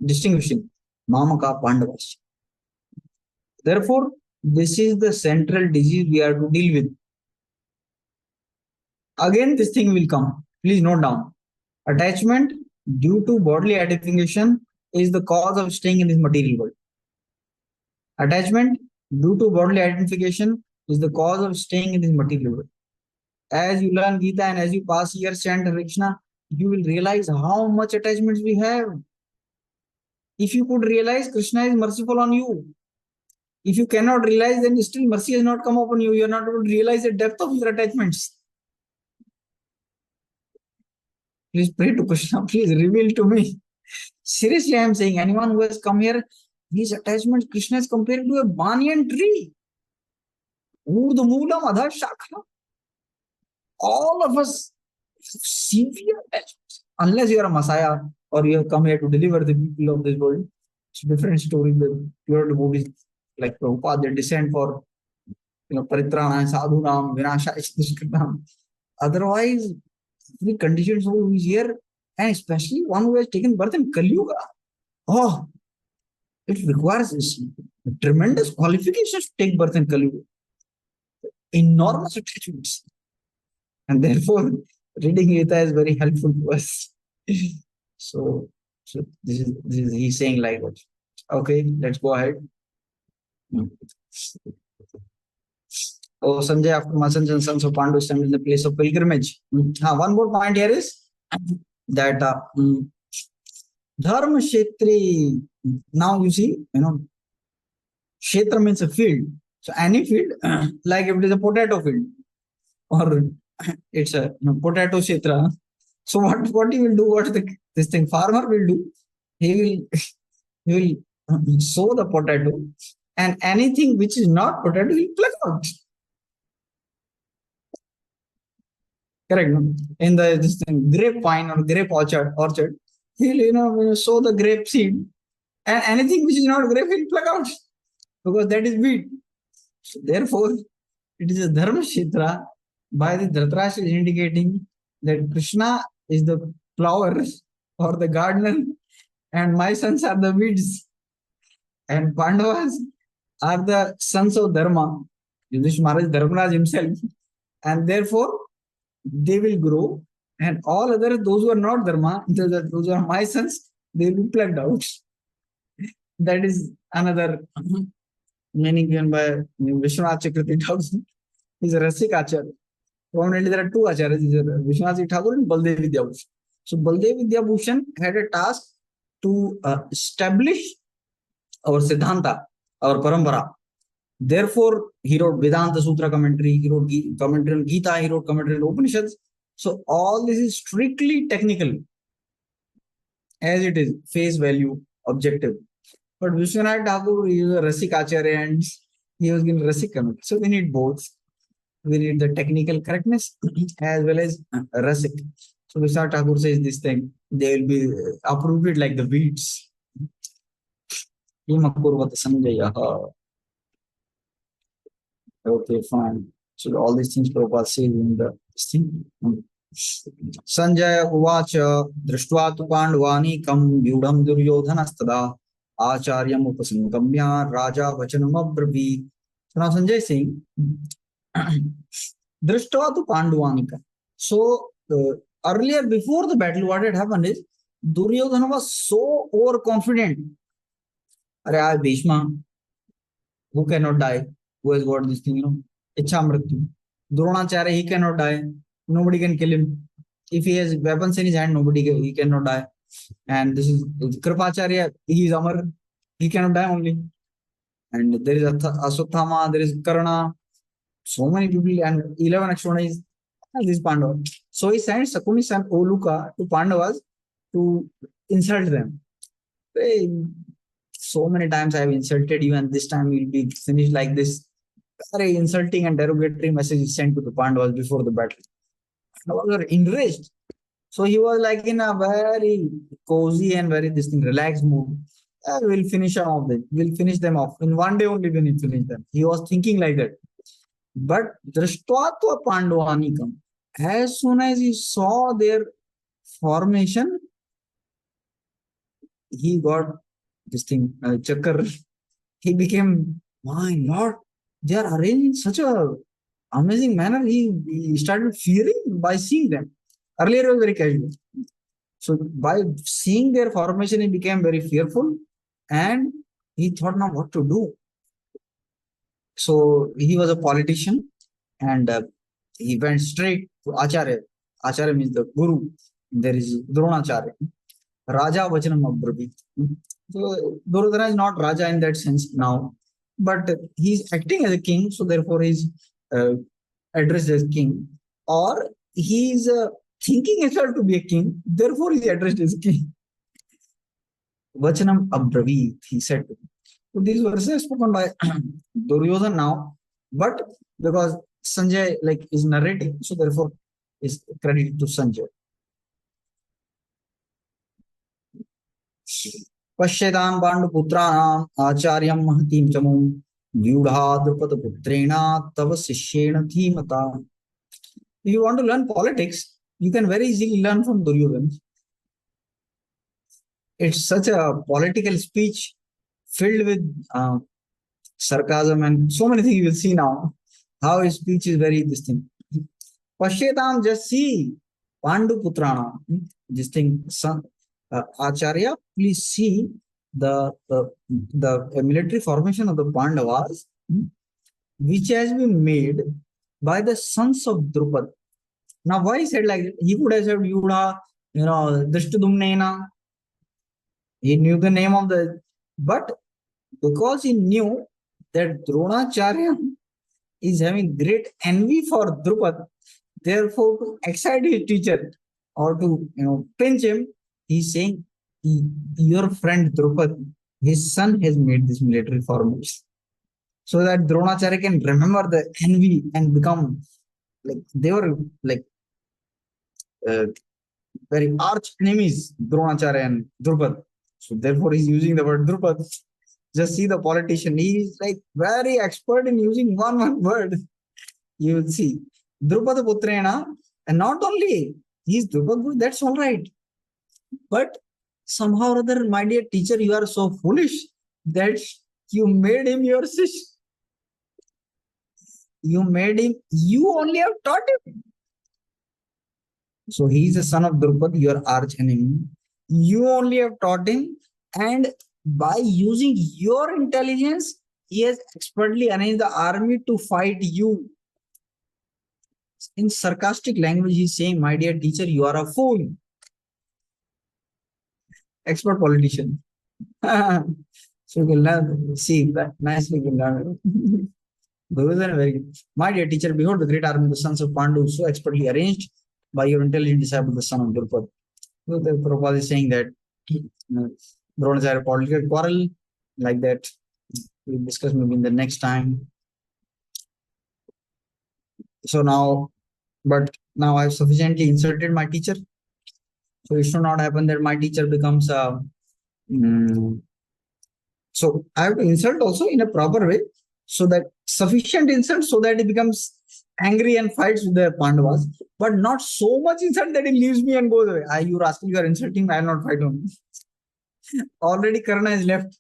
S1: distinguishing Mamaka Pandavas. Therefore, this is the central disease we are to deal with. Again, this thing will come. Please note down. Attachment due to bodily identification is the cause of staying in this material world. Attachment due to bodily identification is the cause of staying in this material world. As you learn Gita and as you pass years chant Hare Krishna, you will realize how much attachments we have. If you could realize Krishna is merciful on you, if you cannot realize, then still mercy has not come upon you. You are not able to realize the depth of your attachments. Please pray to Krishna. Please reveal to me. Seriously, I am saying, anyone who has come here, these attachments, Krishna is compared to a banyan tree. Urdhmoolam adha shakha. All of us have severe attachments. Unless you are a Messiah or you have come here to deliver the people of this world. It's a different story. The pure devotees like Prabhupada, they descend for Paritrana, Sadhunam, Vinasha, Ishtishnam. Otherwise, every conditioned soul who is here, and especially one who has taken birth in Kali Yuga, oh, it requires tremendous qualifications to take birth in Kali Yuga. Enormous attachments. And therefore, reading Gita is very helpful to us. So this is he's saying like that. Okay, let's go ahead. Oh, Sanjay, after my sons and sons of Pandu stand in the place of pilgrimage. One more point here is that Dharma Kshetri. Now you see, Kshetra means a field. So any field, like if it is a potato field, or it's a potato kshetra. So what he will do? What this thing farmer will do? He will sow the potato, and anything which is not potato, he will pluck out. Correct. In the this thing, grapevine or grape orchard, he'll sow the grape seed, and anything which is not grape, he'll pluck out because that is wheat. So therefore, it is a dharma kshetra. By the Dhritarashtra is indicating that Krishna is the flower or the gardener, and my sons are the weeds, and Pandavas are the sons of Dharma. Yudhishthira Maharaj is Dharmaraj himself, and therefore they will grow, and all others, those who are not Dharma, those who are my sons, they will be plucked out. That is another meaning given by Vishwanath Chakravarti Thakur. He's a Rasik Acharya. Prominently, there are two acharyas, Vishwanath Thakur and Baldev Vidyabhushan. So Baldev Vidyabhushan had a task to establish our Siddhanta, our Parampara. Therefore, he wrote Vedanta Sutra commentary, he wrote commentary on Gita, he wrote commentary on Upanishads. So all this is strictly technical, as it is, face value, objective. But Vishwanath Thakur is a Rasik Acharya and he was given Rasik commentary. So we need both. We need the technical correctness as well as Rasik. So Vishwanath Thakur says this thing, they will be uprooted like the weeds. Okay, fine. So all these things Prabhupada says in the thing. Sanjaya Uvacha Drishtva tu Pandavanikam Vyudham Duryodhanastada Acharyam Upasangamya Raja Vachanam Abrabhi. So now Sanjay is saying Drishtva tu Pandavanika. So earlier, before the battle, what had happened is Duryodhana was so overconfident. Are Bhishma, who cannot die, who has got this thing, Ichha Mrityu. Dronacharya, he cannot die. Nobody can kill him. If he has weapons in his hand, he cannot die. And this is Kripacharya, he is Amar, he cannot die only. And there is Aswathama, there is Karna, so many people, and 11 Akshona is this Pandava. So he sent Sakumi's son Oluka to Pandavas to insult them. Hey, so many times I have insulted you, and this time we'll be finished like this. Very insulting and derogatory message is sent to the Pandavas before the battle. Pandavas were enraged. So he was like in a very cozy and very relaxed mood. We'll finish off them. We'll finish them off. In one day only we will finish them. He was thinking like that. But Drishtvatva Pandavanikam, as soon as he saw their formation, he got this thing, Chakar. He became, my Lord, they are arranged in such a amazing manner. He started fearing by seeing them. Earlier, it was very casual. So by seeing their formation, he became very fearful and he thought now what to do. So he was a politician and he went straight to Acharya. Acharya means the Guru. There is Dronacharya. Raja Vachanam Abrabhi. So Duryodhana is not Raja in that sense now, but he's acting as a king, so therefore he's addressed as king. Or he's thinking himself to be a king, therefore he's addressed as king. Vachanam Abrabhi, he said. So these verses are spoken by Duryodhana now, but because Sanjay is narrating, so therefore is credited to Sanjay. Pashyatam Panduputrānam Acharyam Mahatim Chamum Vyudha Drupadaputrena Tava Sishyena Dhimata. If you want to learn politics, you can very easily learn from Duryodhana. It's such a political speech filled with sarcasm and so many things you will see now. How his speech is very distinct. Pashyatam, just see Panduputrana, this thing, Acharya, please see the military formation of the Pandavas, which has been made by the sons of Drupad. Now, why he said like that? He would have said Yudha, Drishtadumnena. He knew the name of the, but because he knew that Dronacharya is having great envy for Drupad, therefore to excite his teacher or to pinch him, he's saying, your friend Drupad, his son has made this military formation. So that Dronacharya can remember the envy and become they were very arch enemies, Dronacharya and Drupad. So therefore he's using the word Drupad. Just see the politician. He's very expert in using one word. You will see. Drupada Putrena, and not only he's Drupad, that's all right. But somehow or other, my dear teacher, you are so foolish that You made him your shish. You made him, you only have taught him. So he is the son of Drupad, your arch enemy. You only have taught him, and by using your intelligence, he has expertly arranged the army to fight you. In sarcastic language, he's saying, my dear teacher, you are a fool. Expert politician. So you can learn, see that nicely you can learn. Those are very good. My dear teacher, behold the great army of the sons of Pandu, so expertly arranged by your intelligent disciple, the son of Drupad. So the Prabhupada is saying that Dronas had a political quarrel like that. We'll discuss maybe in the next time. So now, but now I've sufficiently insulted my teacher. So it should not happen that my teacher becomes a. So I have to insult also in a proper way, so that sufficient insult so that he becomes angry and fights with the Pandavas, but not so much insult that he leaves me and goes away. You rascal, you are insulting me, I will not fight on you. Already Karna is left.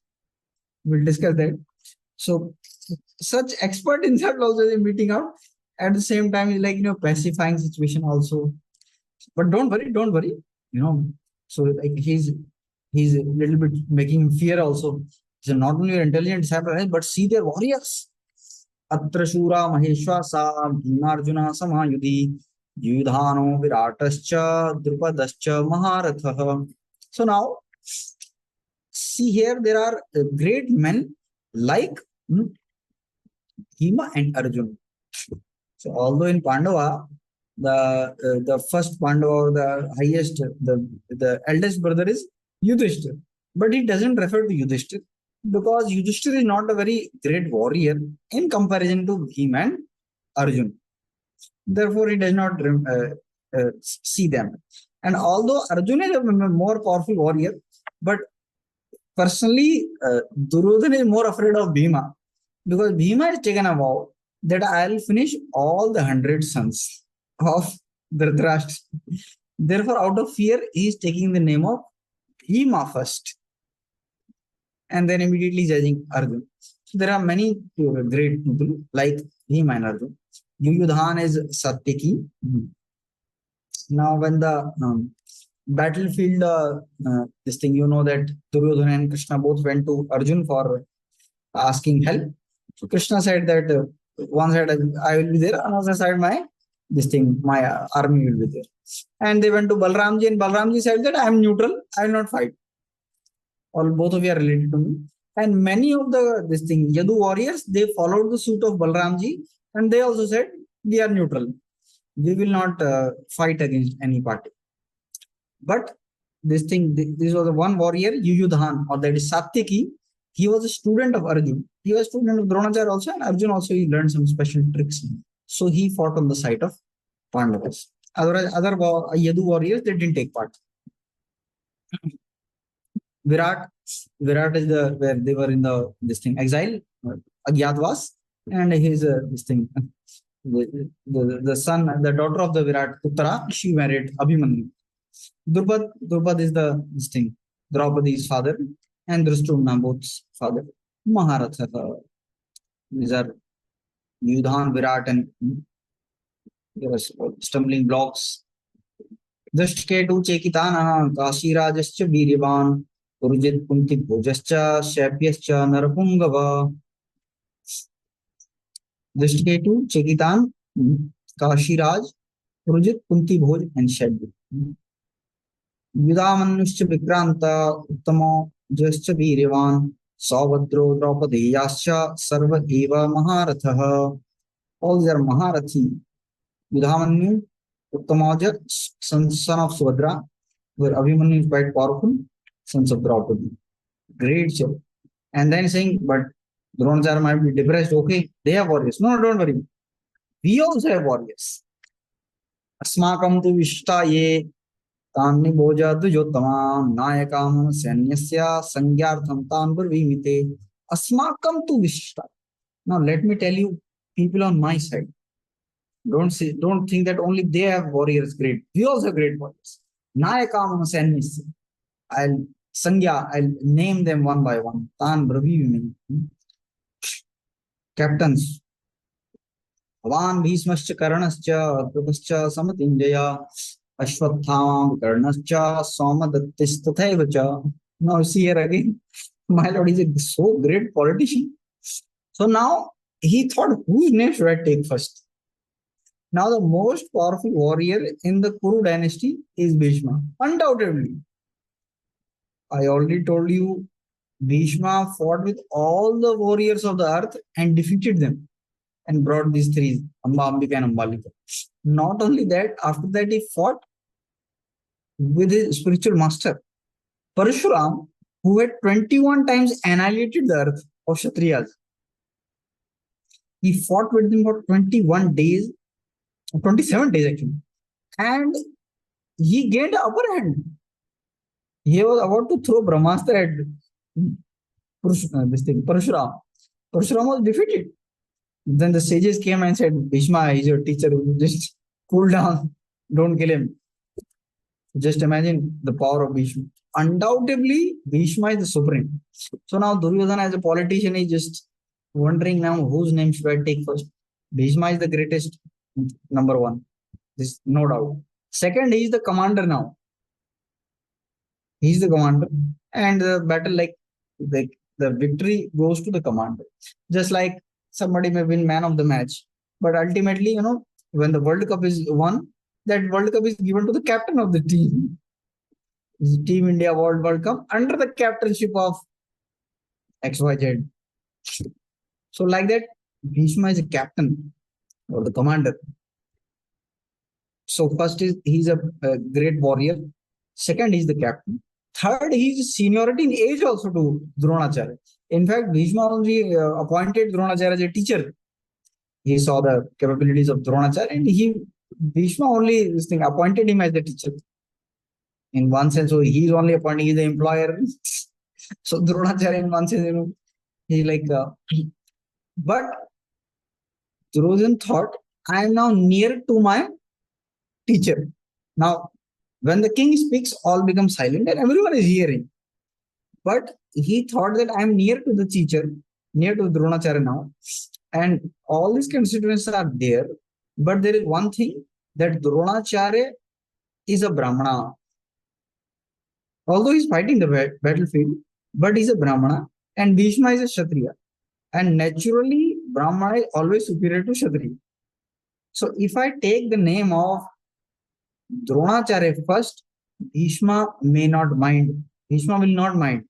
S1: We'll discuss that. So such expert insult also is meeting out. At the same time, it's like, pacifying situation also. But don't worry, So like he's a little bit making him fear also. So not only your intelligent disciple, but see their warriors. Atra Shura Maheshwasa Bhimarjuna Samayudhi Yudhano Viratascha Drupadascha Maharatha. So now, see here, there are great men like Bhima and Arjuna. So although in Pandava, the first Pandava, the highest, the eldest brother is Yudhishthir, but he doesn't refer to Yudhishthir because Yudhishthir is not a very great warrior in comparison to Bhima and Arjuna. Therefore, he does not see them. And although Arjuna is a more powerful warrior, but personally, Duryodhana is more afraid of Bhima because Bhima has taken a vow that I'll finish all the 100 sons of Dhritarashtra. Therefore, out of fear, he is taking the name of Bhima first and then immediately judging Arjuna. So there are many great people like Bhima and Arjuna. Yuyudhan is Satyaki. Now, when the battlefield, this thing, that Duryodhana and Krishna both went to Arjuna for asking help. So Krishna said that one side I will be there, another side my army will be there. And they went to Balramji, and Balramji said that I am neutral, I will not fight. All both of you are related to me. And many of the Yadu warriors, they followed the suit of Balramji, and they also said we are neutral. We will not fight against any party. But this was the one warrior, Yuyudhan, or that is Satyaki. He was a student of Arjuna. He was a student of Dronacharya also, and Arjuna also he learned some special tricks. So he fought on the side of Pandavas. Otherwise, other Yadu warriors, they didn't take part. Virat is where they were in the exile, Agyatwas, and his the son, the daughter of the Virat, Uttara, she married Abhimanyu. Drupad is the Draupadi's father, and Drishtumna both father. Maharatha. These are Yudhan, Virat, and stumbling blocks. Drishketu Chekitana, Kashirajascha Viryavan, Urujit Kunti Bhojascha, Shapyascha Narapungava. Drishketu Chekitan, Kashiraj, Urujit Kunti Bhoj, and Shapya. Yudhamanuscha Vikranta, Uttamo Jascha Viryavan, Saubhadro Draupadeyascha Sarva Eva Maharatha. All these are Maharathi. Yudhamanyu, Uttamaja, son of Subhadra, where Abhimanyu is quite powerful, sons of Draupadi. Great show. And then saying, but Dronacharya might be depressed. Okay, they have warriors. No, don't worry. We also have warriors. Asmakam tu vishta ye Tanni Boja Dujotama Nayakam Sanyasya Sangyartham Tanbur Vimite Asmakam tu Vishta. Now let me tell you, people on my side, don't think that only they have warriors great. We also have great warriors. Nayakam Sanyasya. I'll name them one by one. Tan Bravivime. Captains. Bhavan Bhishmascha Karnascha Krupascha Samatinjaya Ashwatthama Karnascha Somadattisthathaivacha. Now see here again, my lord is a so great politician. So now he thought, whose name should I take first? Now the most powerful warrior in the Kuru dynasty is Bhishma, undoubtedly. I already told you, Bhishma fought with all the warriors of the earth and defeated them and brought these three, Amba, Ambika, and Ambalika. Not only that, after that he fought with his spiritual master, Parshuram, who had 21 times annihilated the earth of Kshatriyas. He fought with them for 21 days, 27 days actually, and he gained the upper hand. He was about to throw Brahmastra at Parshuram. Parshuram was defeated. Then the sages came and said, Bhishma is your teacher. Just cool down. Don't kill him. Just imagine the power of Bhishma. Undoubtedly, Bhishma is the supreme. So now Duryodhana as a politician is just wondering now whose name should I take first. Bhishma is the greatest, number one. This no doubt. Second, he is the commander now. He is the commander. And the battle, the victory goes to the commander. Just like somebody may win man of the match. But ultimately, when the World Cup is won, that World Cup is given to the captain of the team. Team India World Cup under the captainship of XYZ. So like that, Bhishma is a captain or the commander. So first is he's a great warrior. Second, he's the captain. Third, he's seniority in age also to Dronacharya. In fact, Bhishma only appointed Dronacharya as a teacher. He saw the capabilities of Dronacharya and Bhishma only appointed him as the teacher. In one sense, so he's only appointing, he's the employer. So Dronacharya in one sense, he's like, but Duryodhana thought, I am now near to my teacher. Now, when the king speaks, all become silent and everyone is hearing. But he thought that I am near to the teacher, near to Dronacharya now, and all these constituents are there. But there is one thing, that Dronacharya is a Brahmana. Although he's fighting the battlefield, but he's a Brahmana and Bhishma is a Kshatriya. And naturally, Brahmana is always superior to Kshatriya. So if I take the name of Dronacharya first, Bhishma may not mind. Bhishma will not mind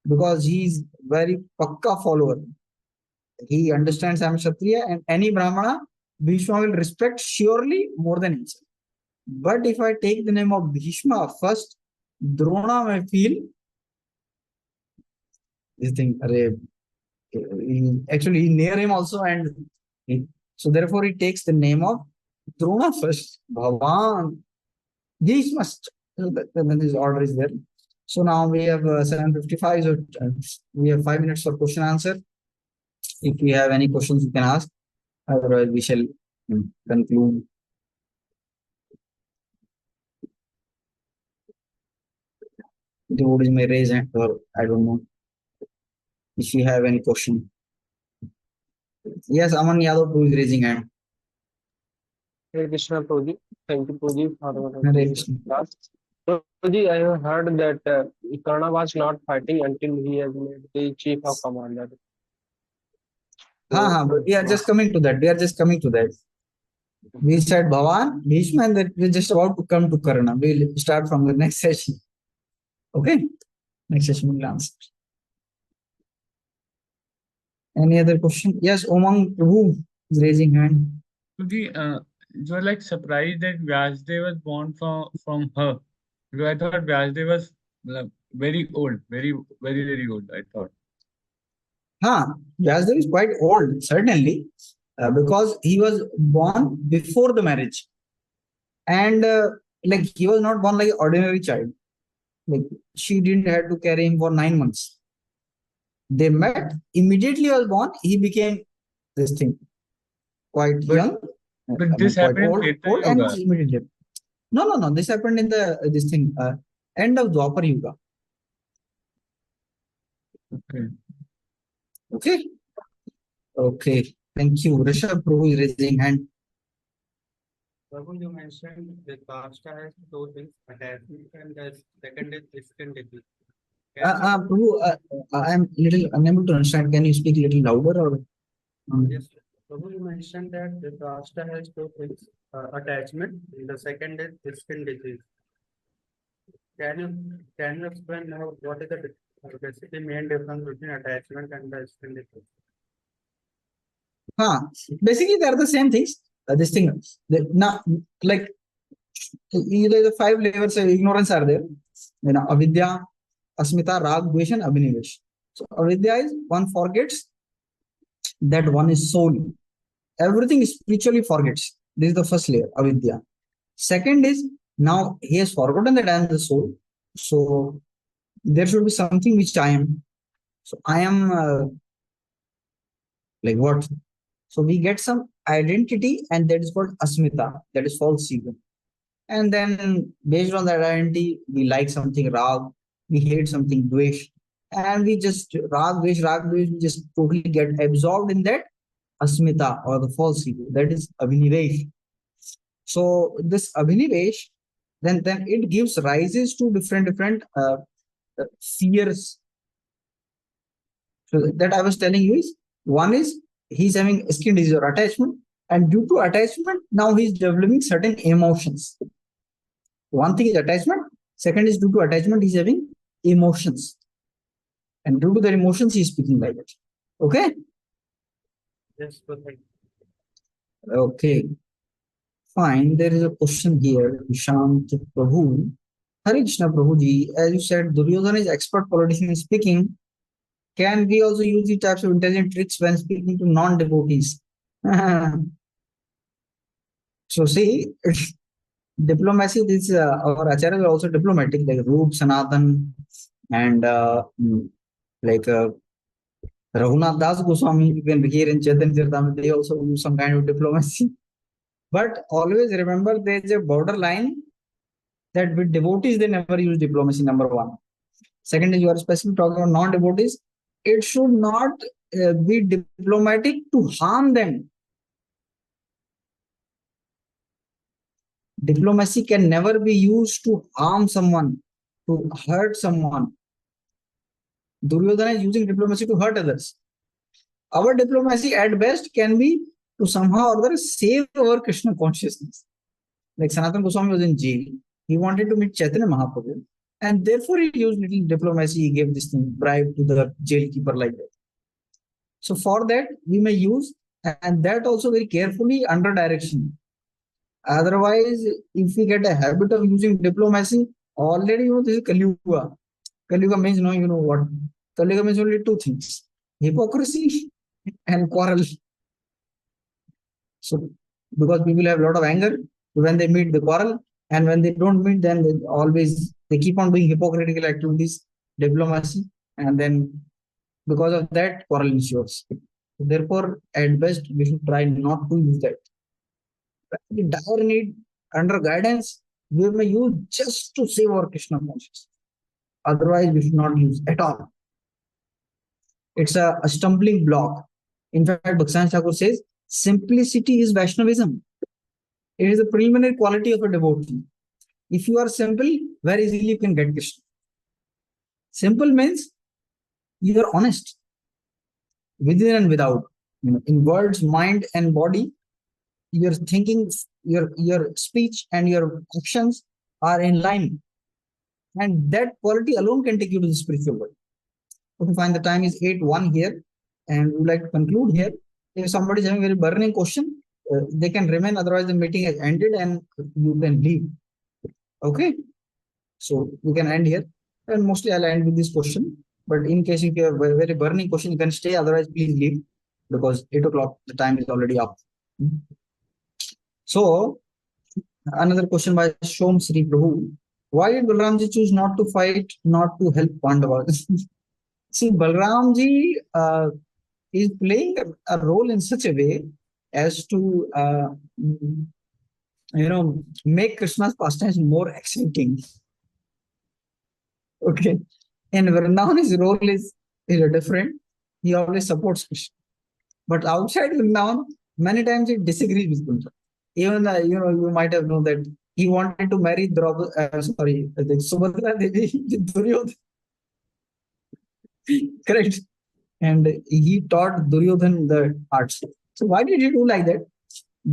S1: because he is very pakka follower. He understands I am Kshatriya and any Brahmana, Bhishma will respect surely more than himself. But if I take the name of Bhishma first, Drona may feel this thing. Actually, near him also, and so therefore he takes the name of Drona first. Bhavan, Bhishma. Then this order is there. So now we have 7:55. So we have 5 minutes for question answer. If you have any questions, you can ask. Otherwise, we shall conclude. The word is may raise hand, or I don't know if you have any question. Yes, Aman Yadav too is raising hand.
S2: Hare Krishna, Prabhuji. Thank you, Prabhuji, for
S1: Hare Krishna.
S2: class. Prabhuji, I have heard that Karna was not fighting until he has made the chief of commander.
S1: But we are just coming to that. We said Bhavan, Bhishma, and that we're just about to come to Karna. We'll start from the next session. Okay? Next session we'll answer. Any other question? Yes, Omang Prabhu is raising hand.
S3: You were like surprised that Vyasdev was born from her. Because I thought Vyasdev was very old, very old, I thought.
S1: Vyasdev is quite old, certainly, because he was born before the marriage. And he was not born like an ordinary child. Like she didn't have to carry him for 9 months. They met, immediately he was born, he became this thing, quite young.
S3: But this happened in
S1: old and immediately. No. This happened in the end of Dwapar Yuga. Okay. Okay, thank you. Rishabh Prabhu is raising hand.
S4: Prabhu, you mentioned the Dhritarashtra has two things, attachment and the second is discontinuity.
S1: Prabhu, I am little unable to understand. Can you speak a little louder or?
S4: Yes, Prabhu, you mentioned that the Dhritarashtra has two things, attachment and the second is discontinuity. Can you explain more what is the basically main difference between attachment and the discontinuity?
S1: Basically, they are the same things. This thing, now, like, the five layers of ignorance are there. Avidya, Asmita, Rag, Dvesh, and Abhinivesh. So, Avidya is one forgets that one is soul. Everything spiritually forgets. This is the first layer, Avidya. Second is, now he has forgotten that I am the soul. So, there should be something which I am. So, I am like what? So, we get some identity, and that is called Asmita, that is false ego. And then based on that identity, we like something Rag, we hate something Dvesh, and we just Rag, Dvesh, we just totally get absorbed in that Asmita or the false ego. That is Abhinivesh. So this Abhinivesh, then it gives rises to different fears. So that I was telling you is one is he's having skin disease or attachment, and due to attachment, now he's developing certain emotions. One thing is attachment. Second is due to attachment, he's having emotions. And due to the emotions, he's speaking like it. Okay?
S4: Yes, perfect.
S1: Okay. Fine. There is a question here. Ishant Prabhu. Hare Krishna Prabhuji, as you said, Duryodhana is expert politician speaking. Can we also use these types of intelligent tricks when speaking to non-devotees? So see, diplomacy, this our acharyas are also diplomatic, like Roop, Sanatan, and like Raghunath Das Goswami, you can hear in Chaitanya Charitamrita, they also use some kind of diplomacy. But always remember there is a borderline that with devotees they never use diplomacy, number one. Second is you are specifically talking about non-devotees. It should not be diplomatic to harm them. Diplomacy can never be used to harm someone, to hurt someone. Duryodhana is using diplomacy to hurt others. Our diplomacy at best can be to somehow or other save our Krishna consciousness. Like Sanatana Goswami was in jail. He wanted to meet Chaitanya Mahaprabhu. And therefore he used little diplomacy. He gave this thing, bribe to the jailkeeper like that. So for that, we may use, and that also very carefully under direction. Otherwise, if we get a habit of using diplomacy, already this is Kali Yuga. Kali Yuga means you know what? Kali Yuga means only two things: hypocrisy and quarrel. So because people have a lot of anger, when they meet, they quarrel, and when they don't meet, then they keep on doing hypocritical activities, diplomacy, and then because of that, quarrel ensues. Therefore, at best, we should try not to use that. The dire need under guidance, we may use just to save our Krishna consciousness. Otherwise, we should not use at all. It's a stumbling block. In fact, Bhaksan Thakur says, simplicity is Vaishnavism. It is a preliminary quality of a devotee. If you are simple, very easily you can get Krishna. Simple means you are honest within and without. In words, mind, and body, your thinking, your speech, and your actions are in line. And that quality alone can take you to the spiritual world. Okay, fine. The time is 8:01 here, and we would like to conclude here. If somebody is having a very burning question, they can remain. Otherwise, the meeting has ended, and you can leave. Okay, so we can end here, and mostly I'll end with this question. But in case if you have a very burning question, you can stay. Otherwise, please leave because 8 o'clock the time is already up. So another question by Shom Sri Prabhu. Why did Balramji choose not to fight, not to help Pandavas? See, Balramji is playing a role in such a way as to make Krishna's pastimes more exciting. Okay. In Vrindavan, his role is different. He always supports Krishna. But outside Vrindavan, many times he disagrees with Kunti. Even you might have known that he wanted to marry the Subhadra Devi with Duryodhana. Correct. And he taught Duryodhana the arts. So why did he do like that?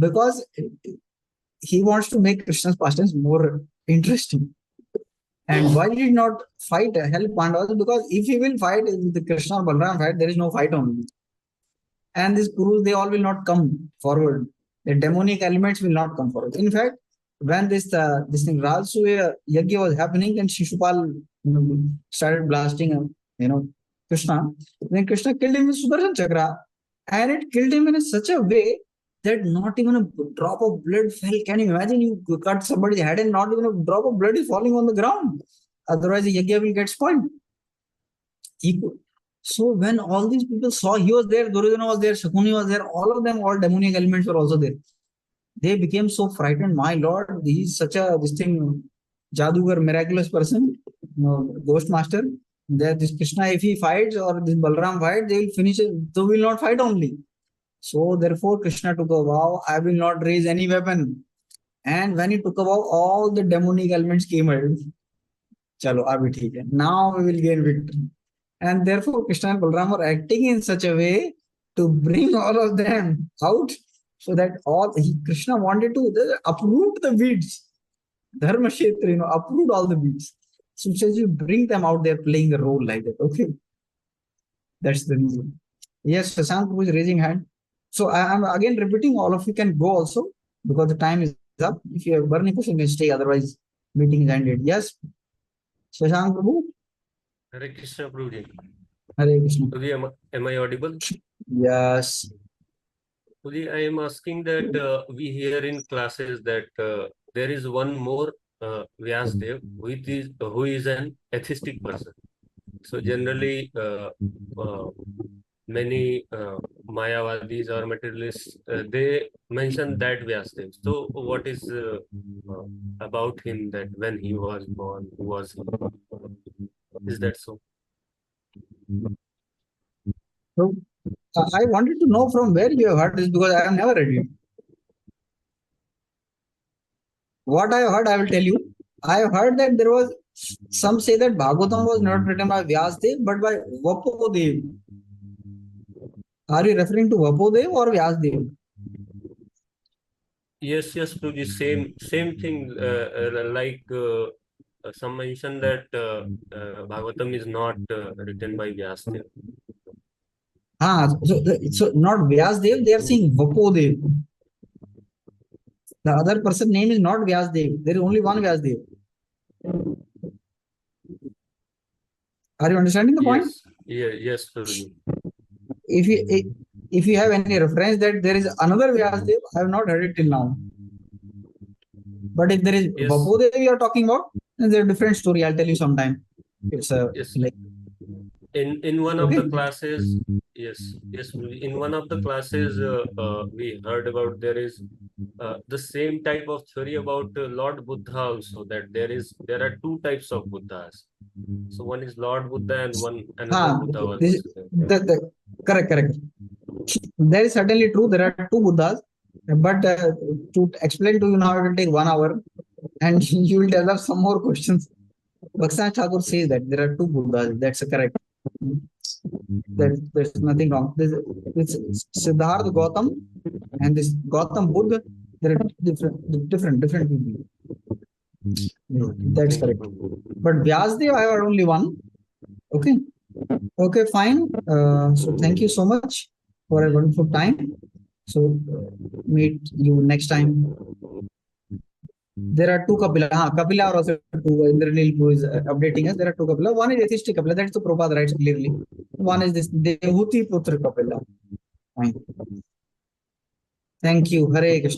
S1: Because he wants to make Krishna's pastimes more interesting. And why did he not fight, help Pandavas? Because if he will fight with the Krishna or Balaram fight, there is no fight only. And these Kurus, they all will not come forward. The demonic elements will not come forward. In fact, when this thing Rajasuya Yagya was happening, then Shishupal started blasting Krishna. Then Krishna killed him with Sudarshan Chakra, and it killed him in such a way that not even a drop of blood fell. Can you imagine? You cut somebody's head and not even a drop of blood is falling on the ground. Otherwise, the Yagya will get spoiled. So when all these people saw he was there, Duryodhana was there, Shakuni was there, all of them, all demonic elements were also there. They became so frightened. My lord, he is such a Jadugar, miraculous person, ghost master. That this Krishna, if he fights or this Balaram fight, they will finish it. They will not fight only. So therefore, Krishna took a vow: I will not raise any weapon. And when he took a vow, all the demonic elements came out. Chalo, abhi theek hai. Now we will gain victory. And therefore, Krishna and Balaram are acting in such a way to bring all of them out, so that Krishna wanted to uproot the weeds. Dharma Kshetra, uproot all the weeds. So says you bring them out there playing a role like that. Okay. That's the reason. Yes, Shashank was raising hand. So I am again repeating, all of you can go also because the time is up. If you have burning question, you can stay. Otherwise, meeting is ended. Yes. Shashank Prabhu.
S5: Hare Krishna, Prabhuji.
S1: Hare Krishna.
S5: Prabhuji, am I audible?
S1: Yes.
S5: Prabhuji, I am asking that we hear in classes that there is one more Vyasdev who is an atheistic person. So generally, many Mayavadis or materialists, they mention that Vyasdev. So what is about him, that when he was born, who was he? Is that so?
S1: So I wanted to know from where you have heard this, because I have never read it. What I have heard, I will tell you. I have heard that there was, some say that Bhagavatam was not written by Vyasdev but by Vapodev. Are you referring to Vapodev or Vyasdev?
S5: Yes, Prabhuji, same thing. Like some mention that Bhagavatam is not written by Vyasdev.
S1: So not Vyasdev, they are saying Vapodev. The other person name is not Vyasdev. There is only one Vyasdev. Are you understanding the point?
S5: Yes, Prabhuji.
S1: If you have any reference that there is another Vyasdev, I have not heard it till now. But if there is Vapodev you are talking about, then there's a different story. I'll tell you sometime. It's like
S5: in one of the classes, in one of the classes, we heard about there is the same type of theory about Lord Buddha also, that there are two types of Buddhas. So one is Lord Buddha and another Buddha was
S1: correct. That is certainly true. There are two Buddhas, but to explain to you now, it will take 1 hour, and you will develop some more questions. Bhaksana Thakur says that there are two Buddhas. That's correct. There's nothing wrong. This Siddhartha Gautam and this Gautam Buddha, there are different people. That's correct. But Vyasdev, I have only one. Okay, fine. So thank you so much for a wonderful time. So meet you next time. There are two Kapila. Kapila are also two. Indranil who is updating us. There are two Kapila. One is atheistic Kapila. That's the Prabhupada writes clearly. One is this Dehuti Putra Kapila. Fine. Thank you. Hare Krishna.